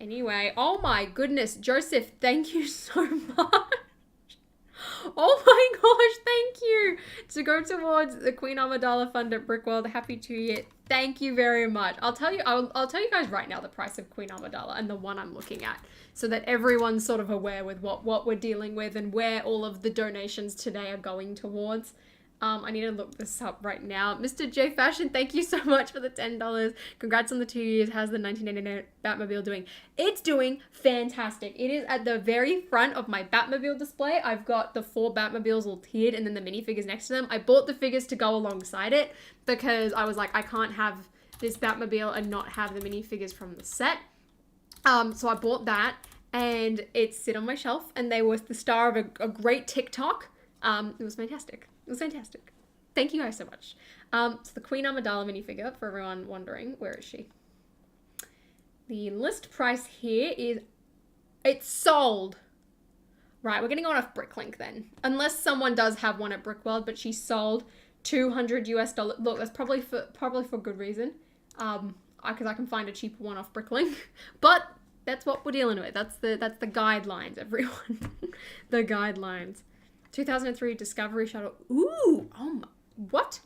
A: Anyway, oh my goodness, Joseph, thank you so much. Oh my gosh, thank you. To go towards the Queen Amidala Fund at Brickworld. Happy 2 year. Thank you very much. I'll tell you guys right now the price of Queen Amidala and the one I'm looking at, so that everyone's sort of aware with what we're dealing with and where all of the donations today are going towards. I need to look this up right now. Mr. J Fashion, thank you so much for the $10. Congrats on the 2 years. How's the 1989 Batmobile doing? It's doing fantastic. It is at the very front of my Batmobile display. I've got the 4 Batmobiles all tiered and then the minifigures next to them. I bought the figures to go alongside it because I was like, I can't have this Batmobile and not have the minifigures from the set. So I bought that and it's sit on my shelf, and they was the star of a great TikTok. It was fantastic. It was fantastic. Thank you guys so much. So the Queen Amidala minifigure, for everyone wondering, where is she? The list price here is, it's sold. Right, we're getting one off Bricklink then. Unless someone does have one at Brickworld, but she's sold $200 US. Look, that's probably for good reason. Because I can find a cheaper one off Bricklink. But that's what we're dealing with. That's the guidelines, everyone. The guidelines. 2003 Discovery Shuttle. Ooh, oh my, what?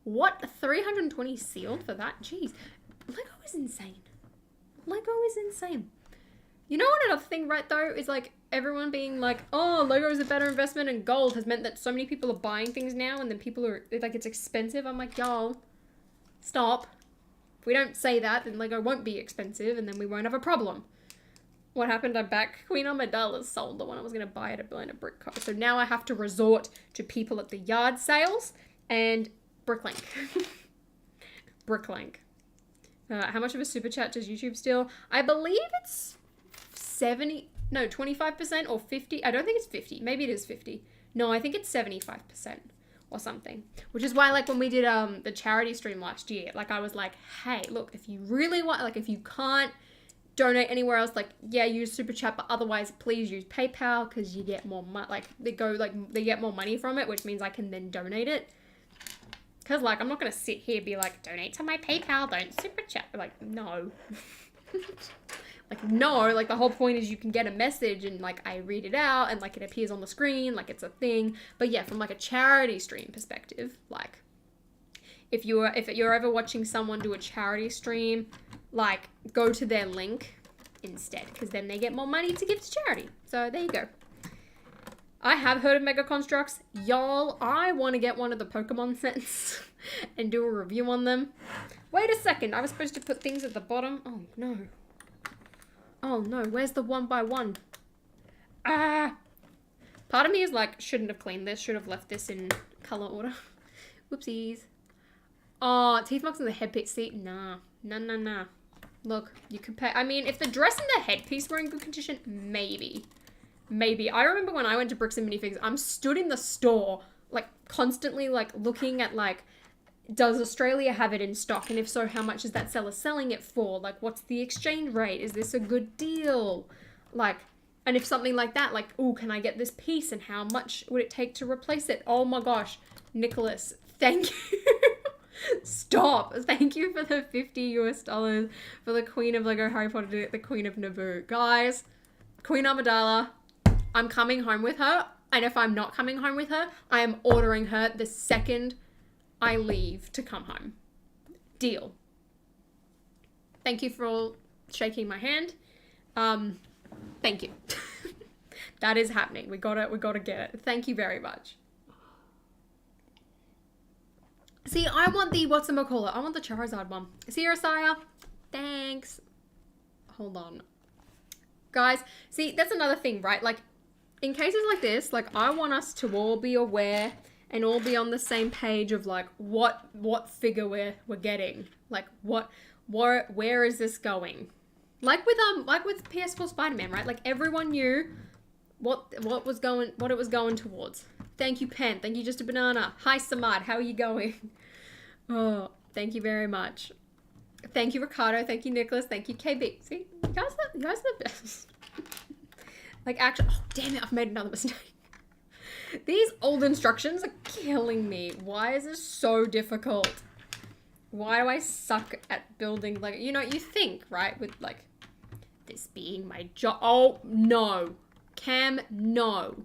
A: What? 320 sealed for that? Jeez. Lego is insane. Lego is insane. You know what another thing, right, though, is like everyone being like, oh, Lego is a better investment and gold has meant that so many people are buying things now and then people are, like, it's expensive. I'm like, y'all, stop. If we don't say that, then Lego won't be expensive and then we won't have a problem. What happened? I'm back. Queen Amidala sold the one I was going to buy at a Atlanta Brick Co. So now I have to resort to people at the yard sales and Bricklink. Bricklink. How much of a super chat does YouTube steal? I believe it's 25% or 50. I don't think it's 50. Maybe it is 50. No, I think it's 75% or something. Which is why, like, when we did the charity stream last year, like, I was like, hey, look, if you really want, like, if you can't donate anywhere else, like, yeah, use Super Chat, but otherwise please use PayPal because you get more money, like, they get more money from it, which means I can then donate it. Because, like, I'm not going to sit here and be like, donate to my PayPal, don't Super Chat. Like, no. Like, no, like, the whole point is you can get a message and, like, I read it out and, like, it appears on the screen, like, it's a thing. But yeah, from, like, a charity stream perspective, like, if you're ever watching someone do a charity stream, like, go to their link instead, because then they get more money to give to charity. So there you go. I have heard of Mega Constructs. Y'all, I want to get one of the Pokemon sets and do a review on them. Wait a second, I was supposed to put things at the bottom. Oh no. Oh no, where's the 1x1? Ah! Part of me is like, shouldn't have cleaned this, should have left this in color order. Whoopsies. Oh, teeth marks in the headpiece. See, nah. Nah. Look, you could pay. I mean, if the dress and the headpiece were in good condition, maybe. Maybe. I remember when I went to Bricks and Minifigs, I'm stood in the store, like, constantly, like, looking at, like, does Australia have it in stock? And if so, how much is that seller selling it for? Like, what's the exchange rate? Is this a good deal? Like, and if something like that, like, ooh, can I get this piece? And how much would it take to replace it? Oh my gosh. Nicholas, thank you. Stop. Thank you for the $50 US for the Queen of Lego Harry Potter, the Queen of Naboo. Guys, Queen Amidala, I'm coming home with her. And if I'm not coming home with her, I am ordering her the second I leave to come home. Deal. Thank you for all shaking my hand. Thank you. That is happening. We gotta get it. Thank you very much. See, I want the, whatchamacallit? I want the Charizard one. See, Sire? Thanks. Hold on. Guys, see, that's another thing, right? Like, in cases like this, like, I want us to all be aware and all be on the same page of, like, what figure we're getting. Like, where is this going? Like with PS4 Spider-Man, right? Like, everyone knew what it was going towards. Thank you, Pen. Thank you, Just a Banana. Hi, Samad. How are you going? Oh, thank you very much. Thank you, Ricardo. Thank you, Nicholas. Thank you, KB. See, you guys are the best. Like, actually, oh, damn it. I've made another mistake. These old instructions are killing me. Why is this so difficult? Why do I suck at building, like, you know, you think, right, with, like, this being my job. Oh, no. Cam, no.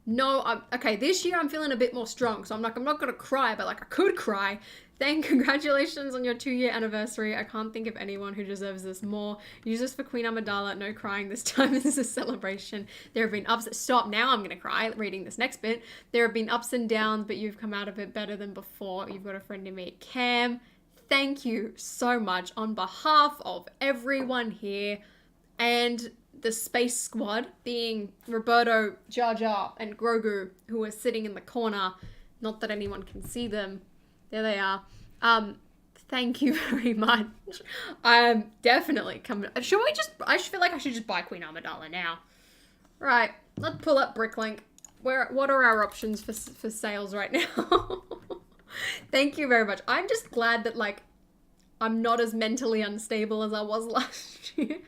A: No, okay, this year I'm feeling a bit more strong, so I'm not gonna cry, but, like, I could cry. Congratulations on your 2-year anniversary. I can't think of anyone who deserves this more. Use this for Queen Amidala. No crying this time. This is a celebration. There have been ups. Stop. Now I'm going to cry reading this next bit. There have been ups and downs, but you've come out of it better than before. You've got a friend in me. Cam, thank you so much on behalf of everyone here and the Space Squad, being Roberto, Jar Jar, and Grogu, who are sitting in the corner. Not that anyone can see them. There they are. Thank you very much. I'm definitely coming. Should we just, I feel like I should just buy Queen Amidala now. Right, let's pull up Bricklink. What are our options for sales right now? Thank you very much. I'm just glad that, like, I'm not as mentally unstable as I was last year.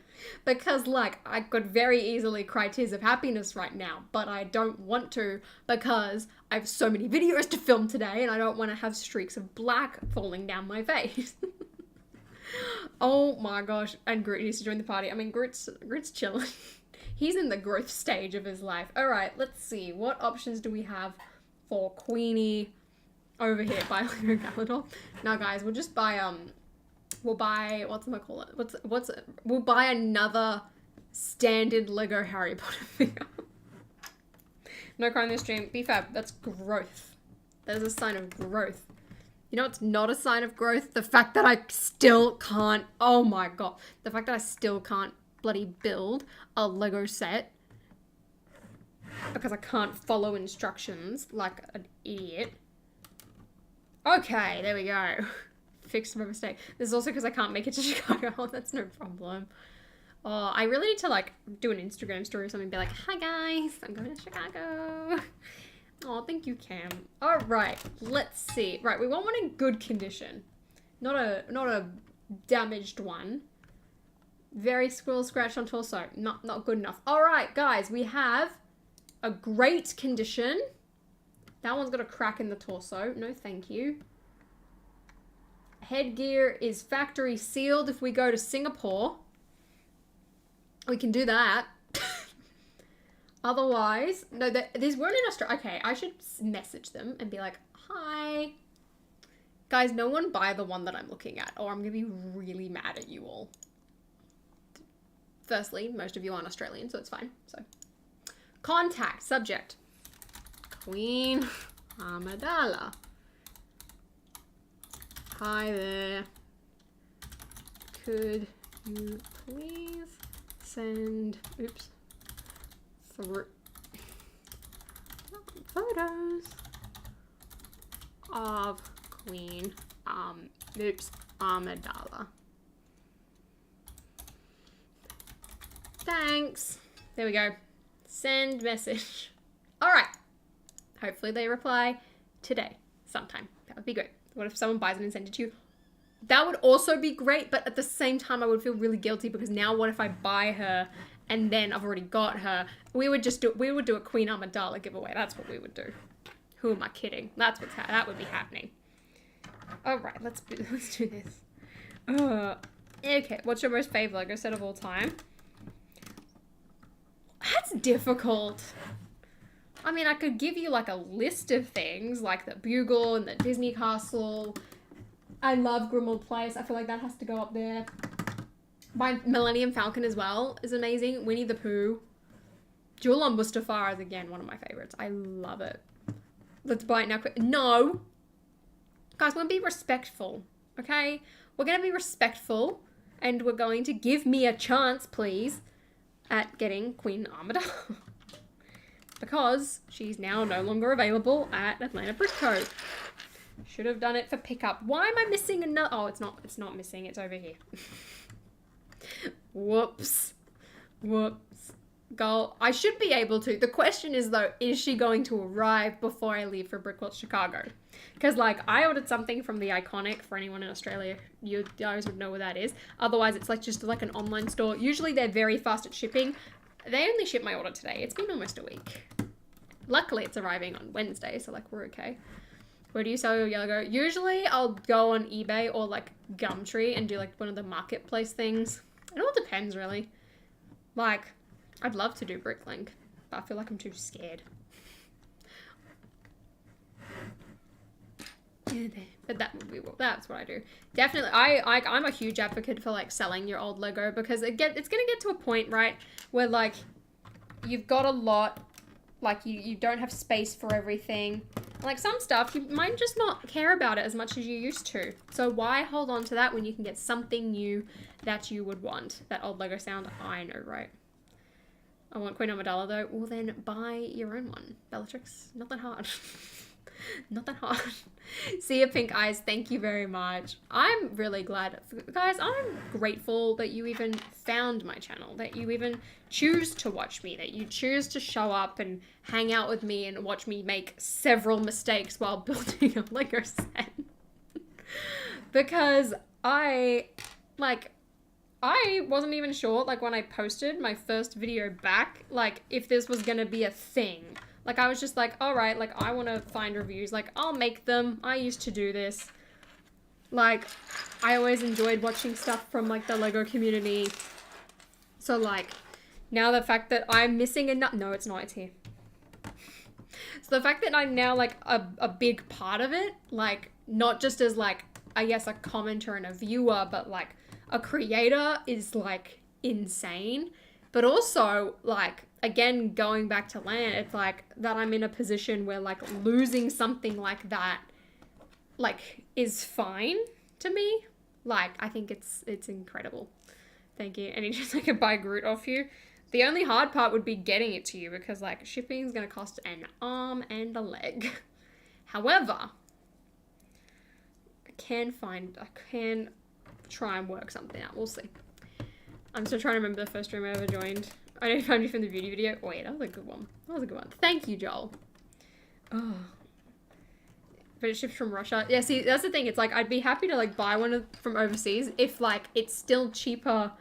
A: Because, like, I could very easily cry tears of happiness right now, but I don't want to because I have so many videos to film today and I don't want to have streaks of black falling down my face. Oh my gosh. And Groot needs to join the party. I mean, Groot's chilling. He's in the growth stage of his life. All right, let's see. What options do we have for Queenie over here? Buy Lego Galador. Now, guys, we'll just buy, we'll buy, we'll buy another standard Lego Harry Potter figure. No crying this stream. BFAB, that's growth. That is a sign of growth. You know what's not a sign of growth? The fact that I still can't, oh my god. The fact that I still can't bloody build a Lego set because I can't follow instructions like an idiot. Okay, there we go. Fixed my mistake. This is also because I can't make it to Chicago. Oh, that's no problem. Oh, I really need to, like, do an Instagram story or something and be like, hi guys, I'm going to Chicago. Oh, thank you, Cam. All right, let's see. Right, we want one in good condition. Not a damaged one. Very squirrel scratch on torso. Not good enough. All right, guys, we have a great condition. That one's got a crack in the torso. No, thank you. Headgear is factory sealed. If we go to Singapore, we can do that. Otherwise, no, these weren't in Australia. Okay, I should message them and be like, hi. Guys, no one buy the one that I'm looking at, or I'm going to be really mad at you all. Firstly, most of you aren't Australian, so it's fine. So, contact, subject. Queen Amidala. Hi there. Could you please send, through photos of Queen Amidala. Thanks. There we go. Send message. All right. Hopefully they reply today sometime. That would be great. What if someone buys it and sends it to you? That would also be great, but at the same time, I would feel really guilty because now what if I buy her and then I've already got her? We would do a Queen Amidala giveaway. That's what we would do. Who am I kidding? That would be happening. All right, let's do this. Okay, what's your most favorite Lego set of all time? That's difficult. I mean, I could give you like a list of things, like the Bugle and the Disney Castle. I love Grimmauld Place. I feel like that has to go up there. My Millennium Falcon as well is amazing. Winnie the Pooh. Jewel on Mustafar is, again, one of my favorites. I love it. Let's buy it now quick. No! Guys, we're going to be respectful, okay? We're going to be respectful, and we're going to give me a chance, please, at getting Queen Amidala. Because she's now no longer available at Atlanta Brick Co. Should have done it for pickup. Why am I missing another? Oh, it's not missing. It's over here. Whoops. Goal. I should be able to. The question is, though, is she going to arrive before I leave for Brickworld Chicago? Because, like, I ordered something from The Iconic. For anyone in Australia, you guys would know where that is. Otherwise, it's like just like an online store. Usually they're very fast at shipping. They only shipped my order today. It's been almost a week. Luckily, it's arriving on Wednesday, so, like, we're okay. Where do you sell your Lego? Usually, I'll go on eBay or, like, Gumtree and do, like, one of the marketplace things. It all depends, really. Like, I'd love to do Bricklink, but I feel like I'm too scared. But that's what I do. Definitely, I'm a huge advocate for, like, selling your old Lego because it's gonna get to a point, right, where, like, you've got a lot, like, you don't have space for everything. Like, some stuff, you might just not care about it as much as you used to. So why hold on to that when you can get something new that you would want? That old Lego sound, I know, right? I want Queen Amidala, though. Well, then buy your own one, Bellatrix. Not that hard. Not that hard. See your pink eyes. Thank you very much. I'm really glad. Guys, I'm grateful that you even found my channel, that you even choose to watch me, that you choose to show up and hang out with me and watch me make several mistakes while building a Lego set. Because I wasn't even sure, like, when I posted my first video back, like, if this was gonna be a thing. Like, I was just like, all right, like, I want to find reviews. Like, I'll make them. I used to do this. Like, I always enjoyed watching stuff from, like, the Lego community. So, like, now the fact that I'm missing no, it's not, it's here. So the fact that I'm now, like, a big part of it, like, not just as, like, I guess a commenter and a viewer, but, like, a creator is, like, insane. But also, like, again, going back to land, it's like that I'm in a position where, like, losing something like that, like, is fine to me. Like, I think it's incredible. Thank you. And he just, like, buy Groot off you. The only hard part would be getting it to you because, like, shipping is going to cost an arm and a leg. However, I can try and work something out. We'll see. I'm still trying to remember the first stream I ever joined. I know found you from the beauty video. Oh, wait, that was a good one. That was a good one. Thank you, Joel. Oh. But it ships from Russia. Yeah, see, that's the thing. It's like, I'd be happy to, like, buy one from overseas if, like, it's still cheaper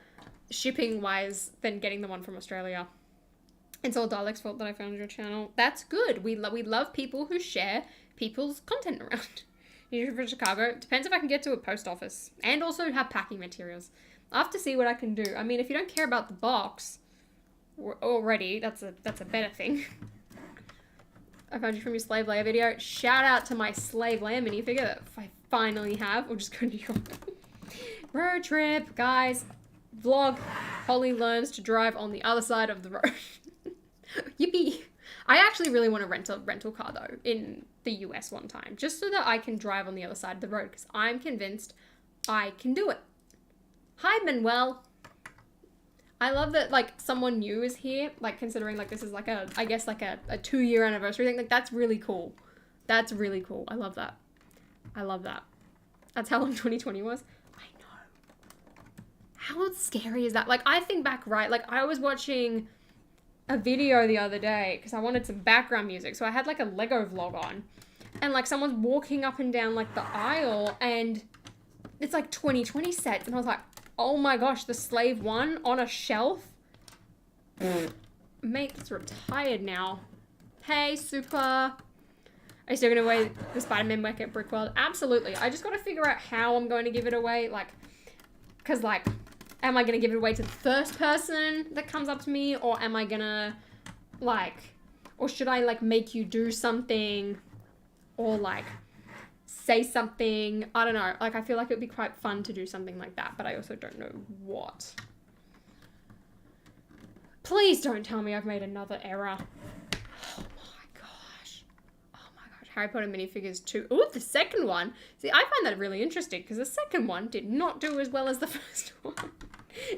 A: shipping-wise than getting the one from Australia. It's all Dalek's fault that I found your channel. That's good. We love people who share people's content around. You're from Chicago. Depends if I can get to a post office. And also have packing materials. I'll have to see what I can do. I mean, if you don't care about the box already, that's a better thing. I found you from your Slave Leia video. Shout out to my Slave Leia minifigure that I finally have. We'll just go to New York. Road trip, guys. Vlog. Holly learns to drive on the other side of the road. Yippee. I actually really want to rent a rental car, though, in the US one time. Just so that I can drive on the other side of the road. Because I'm convinced I can do it. Hi, Manuel. I love that, like, someone new is here, like, considering, like, this is, like, I guess, like, a 2-year anniversary thing. Like, that's really cool. That's really cool. I love that. I love that. That's how long 2020 was. I know. How scary is that? Like, I think back, right, like, I was watching a video the other day, because I wanted some background music, so I had, like, a Lego vlog on, and, like, someone's walking up and down, like, the aisle, and it's, like, 2020 sets, and I was like, oh my gosh, the Slave 1 on a shelf? Mate, it's retired now. Hey, Super. Are you still going to away the Spider-Man back at Brickworld? Absolutely. I just got to figure out how I'm going to give it away. Like, because, like, am I going to give it away to the first person that comes up to me? Or am I going to, like, or should I, like, make you do something? Or, like, say something. I don't know. Like, I feel like it would be quite fun to do something like that, but I also don't know what. Please don't tell me I've made another error. Oh my gosh. Oh my gosh. Harry Potter minifigures 2. Ooh, the second one. See, I find that really interesting because the second one did not do as well as the first one.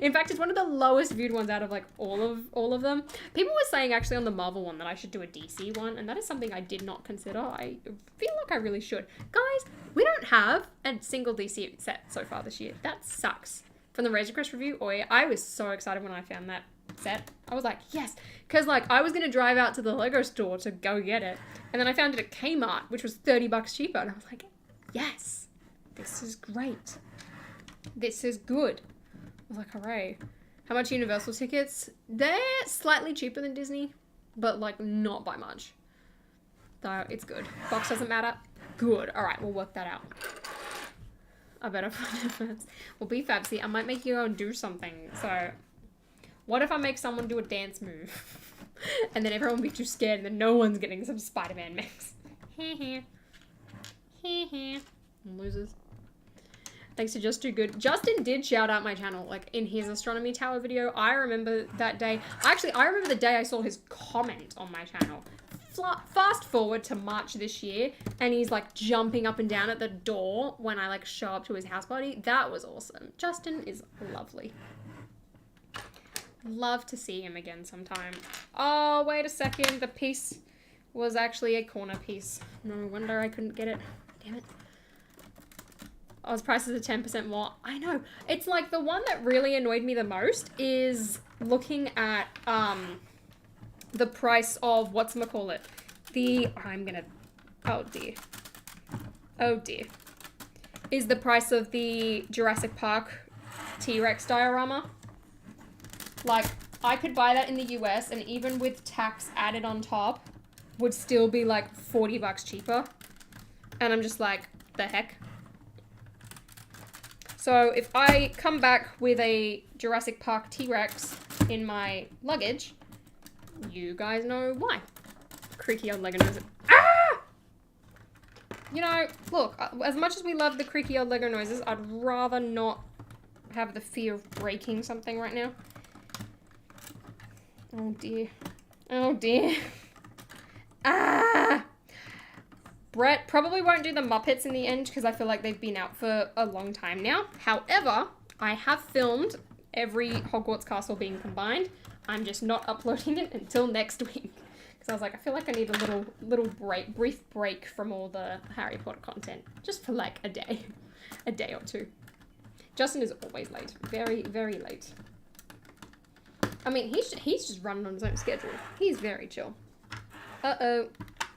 A: In fact, it's one of the lowest viewed ones out of, like, all of them. People were saying actually on the Marvel one that I should do a DC one, and that is something I did not consider. I feel like I really should. Guys, we don't have a single DC set so far this year. That sucks. From the Razor Crest review, I was so excited when I found that set. I was like, yes. Because, like, I was going to drive out to the Lego store to go get it, and then I found it at Kmart, which was $30 cheaper, and I was like, yes. This is great. This is good. I was like, hooray. How much Universal tickets? They're slightly cheaper than Disney, but, like, not by much. though. It's good. Box doesn't matter. Good. All right, we'll work that out. I better find it first. Well, be Fabsy. I might make you go and do something. So, what if I make someone do a dance move? And then everyone will be too scared and then no one's getting some Spider-Man mix. Heh heh. Losers. Thanks to Just Too Good. Justin did shout out my channel, like, in his Astronomy Tower video. I remember that day. Actually, I remember the day I saw his comment on my channel. Fast forward to March this year, and he's, like, jumping up and down at the door when I, like, show up to his house party. That was awesome. Justin is lovely. Love to see him again sometime. Oh, wait a second. The piece was actually a corner piece. No wonder I couldn't get it. Damn it. Oh, his prices are 10% more. I know. It's like the one that really annoyed me the most is looking at the price of whatchamacallit. Oh dear. Is the price of the Jurassic Park T-Rex diorama. Like, I could buy that in the US and even with tax added on top would still be like $40 cheaper. And I'm just like, the heck? So if I come back with a Jurassic Park T-Rex in my luggage, you guys know why. Creaky old Lego noises. Ah! You know, look, as much as we love the creaky old Lego noises, I'd rather not have the fear of breaking something right now. Oh dear. Oh dear. Ah! Brett probably won't do the Muppets in the end because I feel like they've been out for a long time now. However, I have filmed every Hogwarts castle being combined. I'm just not uploading it until next week. Because I was like, I feel like I need a little brief break from all the Harry Potter content. Just for like a day. A day or two. Justin is always late. Very, very late. I mean, he's just running on his own schedule. He's very chill. Uh-oh.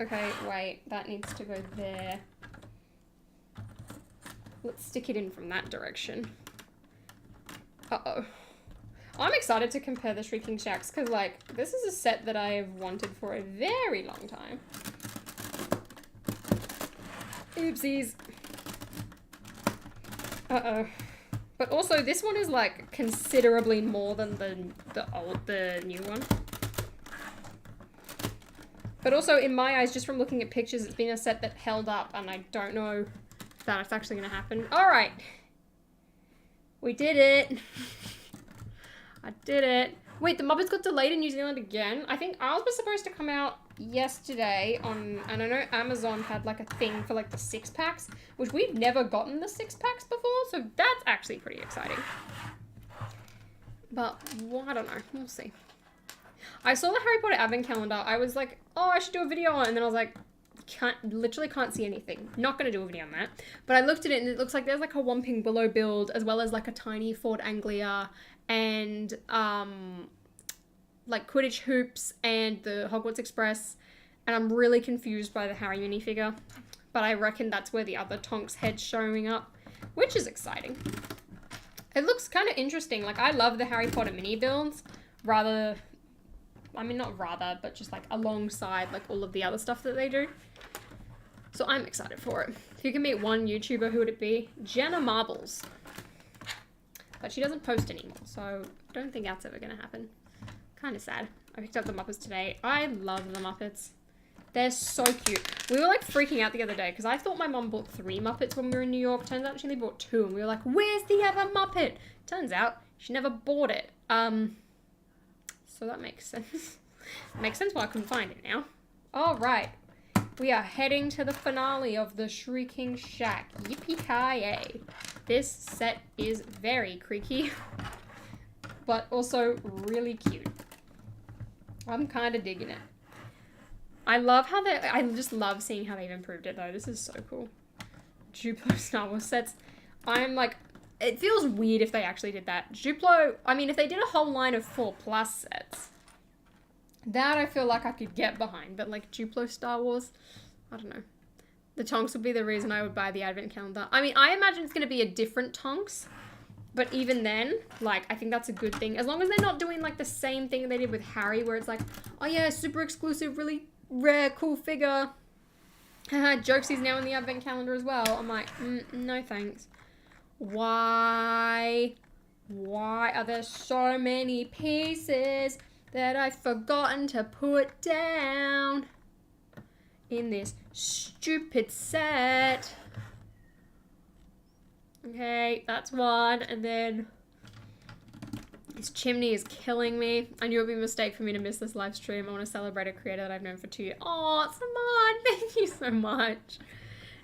A: Okay, wait. That needs to go there. Let's stick it in from that direction. Uh-oh. I'm excited to compare the Shrieking Shacks because, like, this is a set that I have wanted for a very long time. Oopsies. Uh-oh. But also, this one is, like, considerably more than the new one. But also, in my eyes, just from looking at pictures, it's been a set that held up, and I don't know if that's actually going to happen. Alright. We did it. I did it. Wait, the Muppets got delayed in New Zealand again? I think ours was supposed to come out yesterday on, and I know Amazon had like a thing for like the 6-packs, which we've never gotten the 6-packs before, so that's actually pretty exciting. But, well, I don't know. We'll see. I saw the Harry Potter advent calendar. I was like, oh, I should do a video on it, and then I was like, literally can't see anything. Not gonna do a video on that. But I looked at it and it looks like there's like a Whomping Willow build as well as like a tiny Ford Anglia and like Quidditch hoops and the Hogwarts Express. And I'm really confused by the Harry minifigure. But I reckon that's where the other Tonks head's showing up, which is exciting. It looks kind of interesting. Like, I love the Harry Potter mini builds but just like alongside like all of the other stuff that they do. So I'm excited for it. If you can meet one YouTuber, who would it be? Jenna Marbles. But she doesn't post anymore, so I don't think that's ever going to happen. Kind of sad. I picked up the Muppets today. I love the Muppets. They're so cute. We were like freaking out the other day because I thought my mum bought 3 Muppets when we were in New York. Turns out she only bought 2 and we were like, where's the other Muppet? Turns out she never bought it. So that makes sense. Makes sense why I couldn't find it now. All right. We are heading to the finale of the Shrieking Shack. Yippee-ki-yay. This set is very creaky, but also really cute. I'm kind of digging it. I just love seeing how they've improved it though. This is so cool. Duplo Star Wars sets. I'm like, it feels weird if they actually did that. Duplo, I mean, if they did a whole line of 4+ sets, that I feel like I could get behind, but like Duplo Star Wars, I don't know. The Tonks would be the reason I would buy the advent calendar. I mean, I imagine it's going to be a different Tonks, but even then, like, I think that's a good thing. As long as they're not doing like the same thing they did with Harry, where it's like, oh yeah, super exclusive, really rare, cool figure. Jokesy's now in the advent calendar as well. I'm like, no thanks. Why are there so many pieces that I've forgotten to put down in this stupid set? Okay, that's one. And then this chimney is killing me. I knew it would be a mistake for me to miss this live stream. I want to celebrate a creator that I've known for 2 years. Oh, Saman, thank you so much.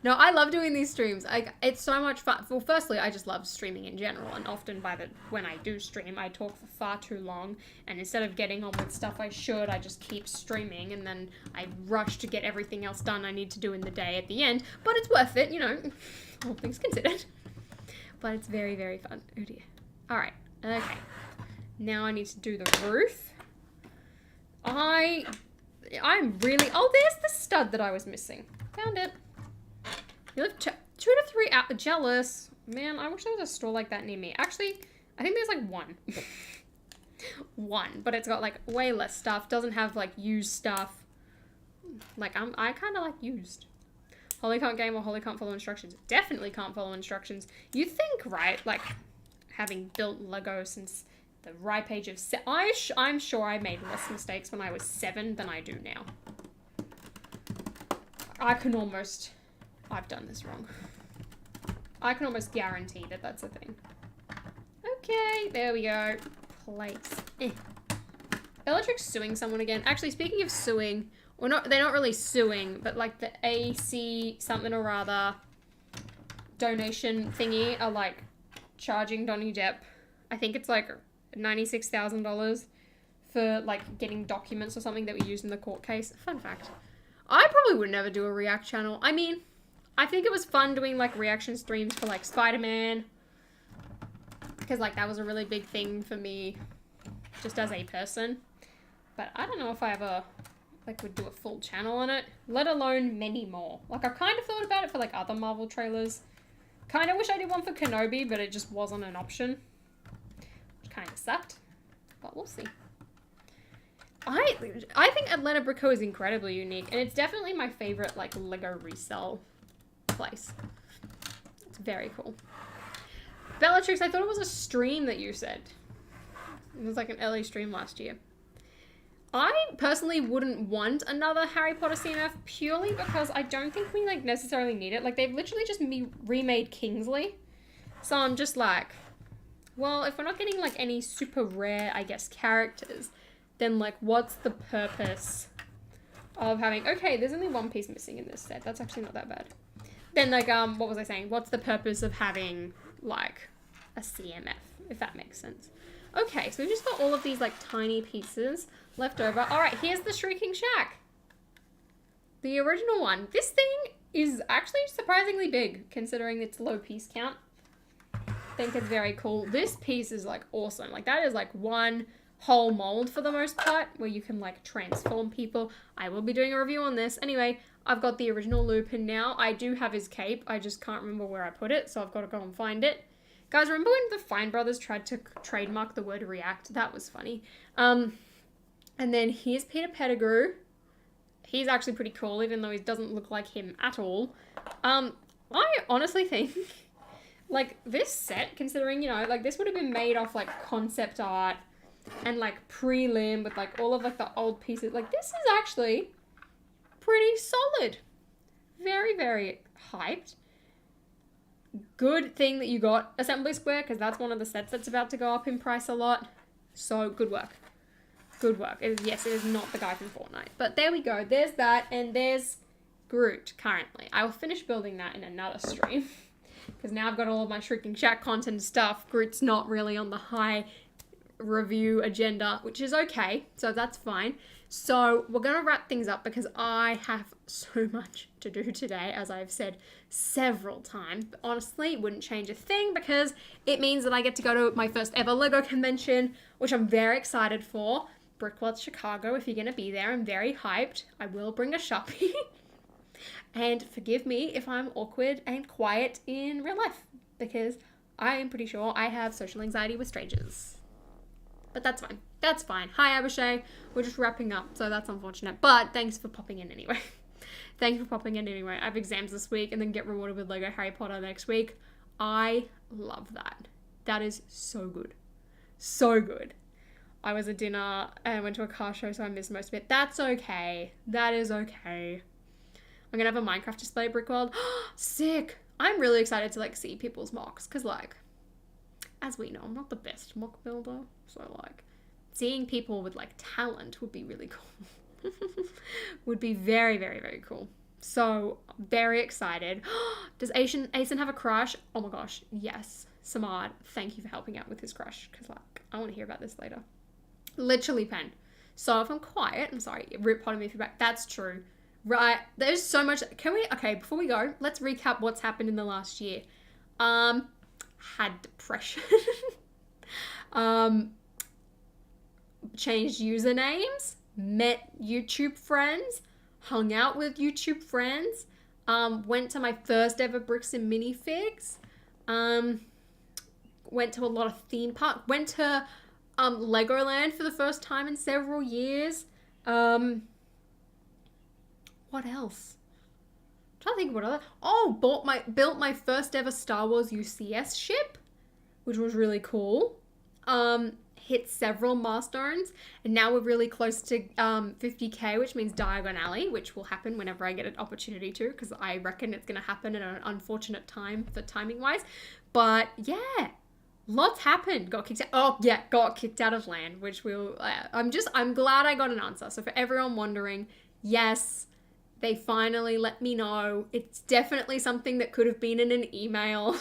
A: No, I love doing these streams. It's so much fun. Well, firstly, I just love streaming in general, and often when I do stream, I talk for far too long, and instead of getting on with stuff I should, I just keep streaming, and then I rush to get everything else done I need to do in the day at the end, but it's worth it, you know, all things considered. But it's very, very fun. Oh dear. Alright, okay. Now I need to do the roof. I'm really... Oh, there's the stud that I was missing. Found it. You live 2 to 3 hours. Jealous. Man, I wish there was a store like that near me. Actually, I think there's like one. One. But it's got like way less stuff. Doesn't have like used stuff. Like, I kind of like used. Holly can't game or Holly can't follow instructions. Definitely can't follow instructions. You think, right? Like, having built Lego since the ripe age of... I'm sure I made less mistakes when I was 7 than I do now. I've done this wrong. I can almost guarantee that that's a thing. Okay, there we go. Plates. Bellatrix suing someone again. Actually, speaking of suing, they're not really suing, but like the AC something or other donation thingy are like charging Donny Depp. I think it's like $96,000 for like getting documents or something that we used in the court case. Fun fact. I probably would never do a react channel. I mean, I think it was fun doing like reaction streams for like Spider-Man, because like that was a really big thing for me just as a person. But I don't know if I ever like would do a full channel on it, let alone many more. Like I've kind of thought about it for like other Marvel trailers. Kind of wish I did one for Kenobi, but it just wasn't an option, which kind of sucked. But we'll see. I think Atlanta Brico is incredibly unique, and it's definitely my favorite like Lego resell place. It's very cool. Bellatrix, I thought it was a stream that you said. It was like an early stream last year. I personally wouldn't want another Harry Potter CMF purely because I don't think we like necessarily need it. Like they've literally just remade Kingsley. So I'm just like, well, if we're not getting like any super rare, I guess, characters, then like what's the purpose of having... Okay, there's only one piece missing in this set. That's actually not that bad. Then like, what was I saying? What's the purpose of having like a CMF, if that makes sense? Okay, so we've just got all of these like tiny pieces left over. All right, here's the Shrieking Shack. The original one. This thing is actually surprisingly big considering its low piece count. I think it's very cool. This piece is like awesome. Like that is like one whole mold for the most part where you can like transform people. I will be doing a review on this. Anyway, I've got the original Lupin now. I do have his cape. I just can't remember where I put it, so I've got to go and find it. Guys, remember when the Fine Brothers tried to trademark the word react? That was funny. And then here's Peter Pettigrew. He's actually pretty cool, even though he doesn't look like him at all. I honestly think, like, this set, considering, you know, like, this would have been made off, like, concept art and, like, prelim with, like, all of, like, the old pieces. Like, this is actually pretty solid. Very, very hyped. Good thing that you got Assembly Square, because that's one of the sets that's about to go up in price a lot. So, good work. Good work. Yes, it is not the guy from Fortnite. But there we go. There's that, and there's Groot, currently. I will finish building that in another stream, because now I've got all of my Shrieking Shack content stuff. Groot's not really on the high review agenda, which is okay. So, that's fine. So, we're going to wrap things up because I have so much to do today, as I've said several times. But honestly, it wouldn't change a thing because it means that I get to go to my first ever Lego convention, which I'm very excited for. Brickworth Chicago, if you're going to be there, I'm very hyped. I will bring a Sharpie. And forgive me if I'm awkward and quiet in real life, because I am pretty sure I have social anxiety with strangers. But that's fine. That's fine. Hi, Abishai. We're just wrapping up, so that's unfortunate. But thanks for popping in anyway. Thank you for popping in anyway. I have exams this week and then get rewarded with Lego Harry Potter next week. I love that. That is so good. So good. I was at dinner and went to a car show, so I missed most of it. That's okay. That is okay. I'm gonna have a Minecraft display at Brickworld. Sick. I'm really excited to like see people's mocks because like, as we know, I'm not the best mock builder. So like, seeing people with like talent would be really cool. Would be very, very, very cool. So very excited. Does Asen have a crush? Oh my gosh, yes. Samad, thank you for helping out with his crush because like, I want to hear about this later. Literally, Pen. So if I'm quiet, I'm sorry, rip part of me feedback. That's true. Right, there's so much. Okay, before we go, let's recap what's happened in the last year. Had depression. Changed usernames, met YouTube friends, hung out with YouTube friends, went to my first ever Bricks and Minifigs, went to a lot of theme park, went to Legoland for the first time in several years. What else? I'm trying to think of what other. Oh, built my first ever Star Wars UCS ship, which was really cool. Hit several milestones, and now we're really close to 50k, which means Diagon Alley, which will happen whenever I get an opportunity to, because I reckon it's going to happen at an unfortunate time for timing wise. But yeah, lots happened. Got kicked out. Oh yeah, got kicked out of land, which I'm glad I got an answer. So for everyone wondering, yes, they finally let me know. It's definitely something that could have been in an email,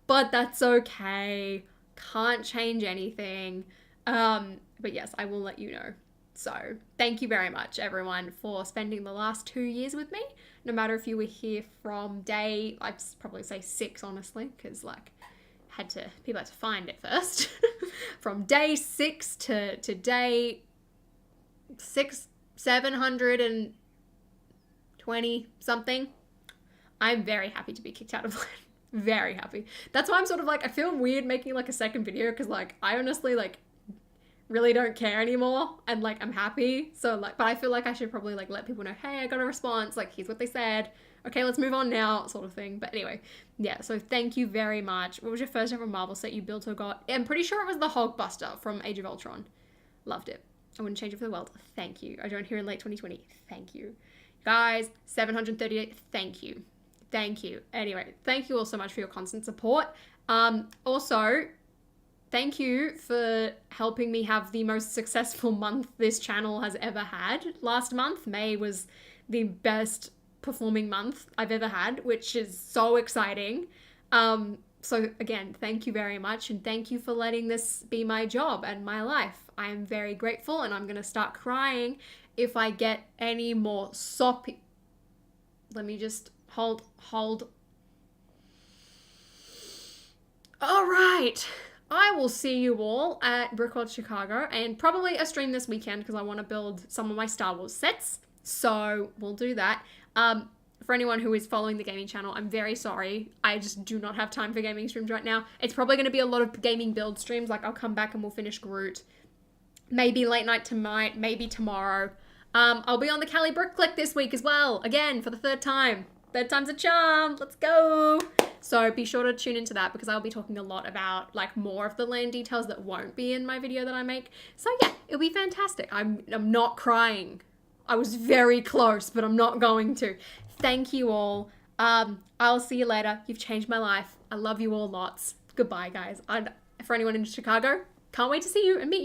A: but that's okay. Can't change anything. But yes, I will let you know. So thank you very much, everyone, for spending the last 2 years with me. No matter if you were here from day, I'd probably say 6, honestly, because like people had to find it first. From day 6 to day 720 something. I'm very happy to be kicked out of land. Very happy. That's why I'm sort of like, I feel weird making like a second video because like I honestly like really don't care anymore and like I'm happy. So like, but I feel like I should probably like let people know, hey, I got a response, like here's what they said, okay, let's move on now, sort of thing. But anyway, yeah, so thank you very much. What was your first ever Marvel set you built or got? I'm pretty sure it was the Hulkbuster from Age of Ultron. Loved it. I wouldn't change it for the world. Thank you. I joined here in late 2020. Thank you. Guys, 738, thank you. Thank you. Anyway, thank you all so much for your constant support. Also, thank you for helping me have the most successful month this channel has ever had. Last month, May was the best performing month I've ever had, which is so exciting. So again, thank you very much. And thank you for letting this be my job and my life. I am very grateful, and I'm going to start crying if I get any more soppy. Let me just hold. All right. I will see you all at Brickworld Chicago and probably a stream this weekend because I want to build some of my Star Wars sets. So we'll do that. For anyone who is following the gaming channel, I'm very sorry. I just do not have time for gaming streams right now. It's probably going to be a lot of gaming build streams. Like I'll come back and we'll finish Groot. Maybe late night tonight, maybe tomorrow. I'll be on the Cali Brick Click this week as well. Again, for the 3rd time. 3rd time's a charm. Let's go. So be sure to tune into that because I'll be talking a lot about like more of the land details that won't be in my video that I make. So yeah, it'll be fantastic. I'm not crying. I was very close, but I'm not going to. Thank you all. I'll see you later. You've changed my life. I love you all lots. Goodbye, guys. And for anyone in Chicago, can't wait to see you and meet you.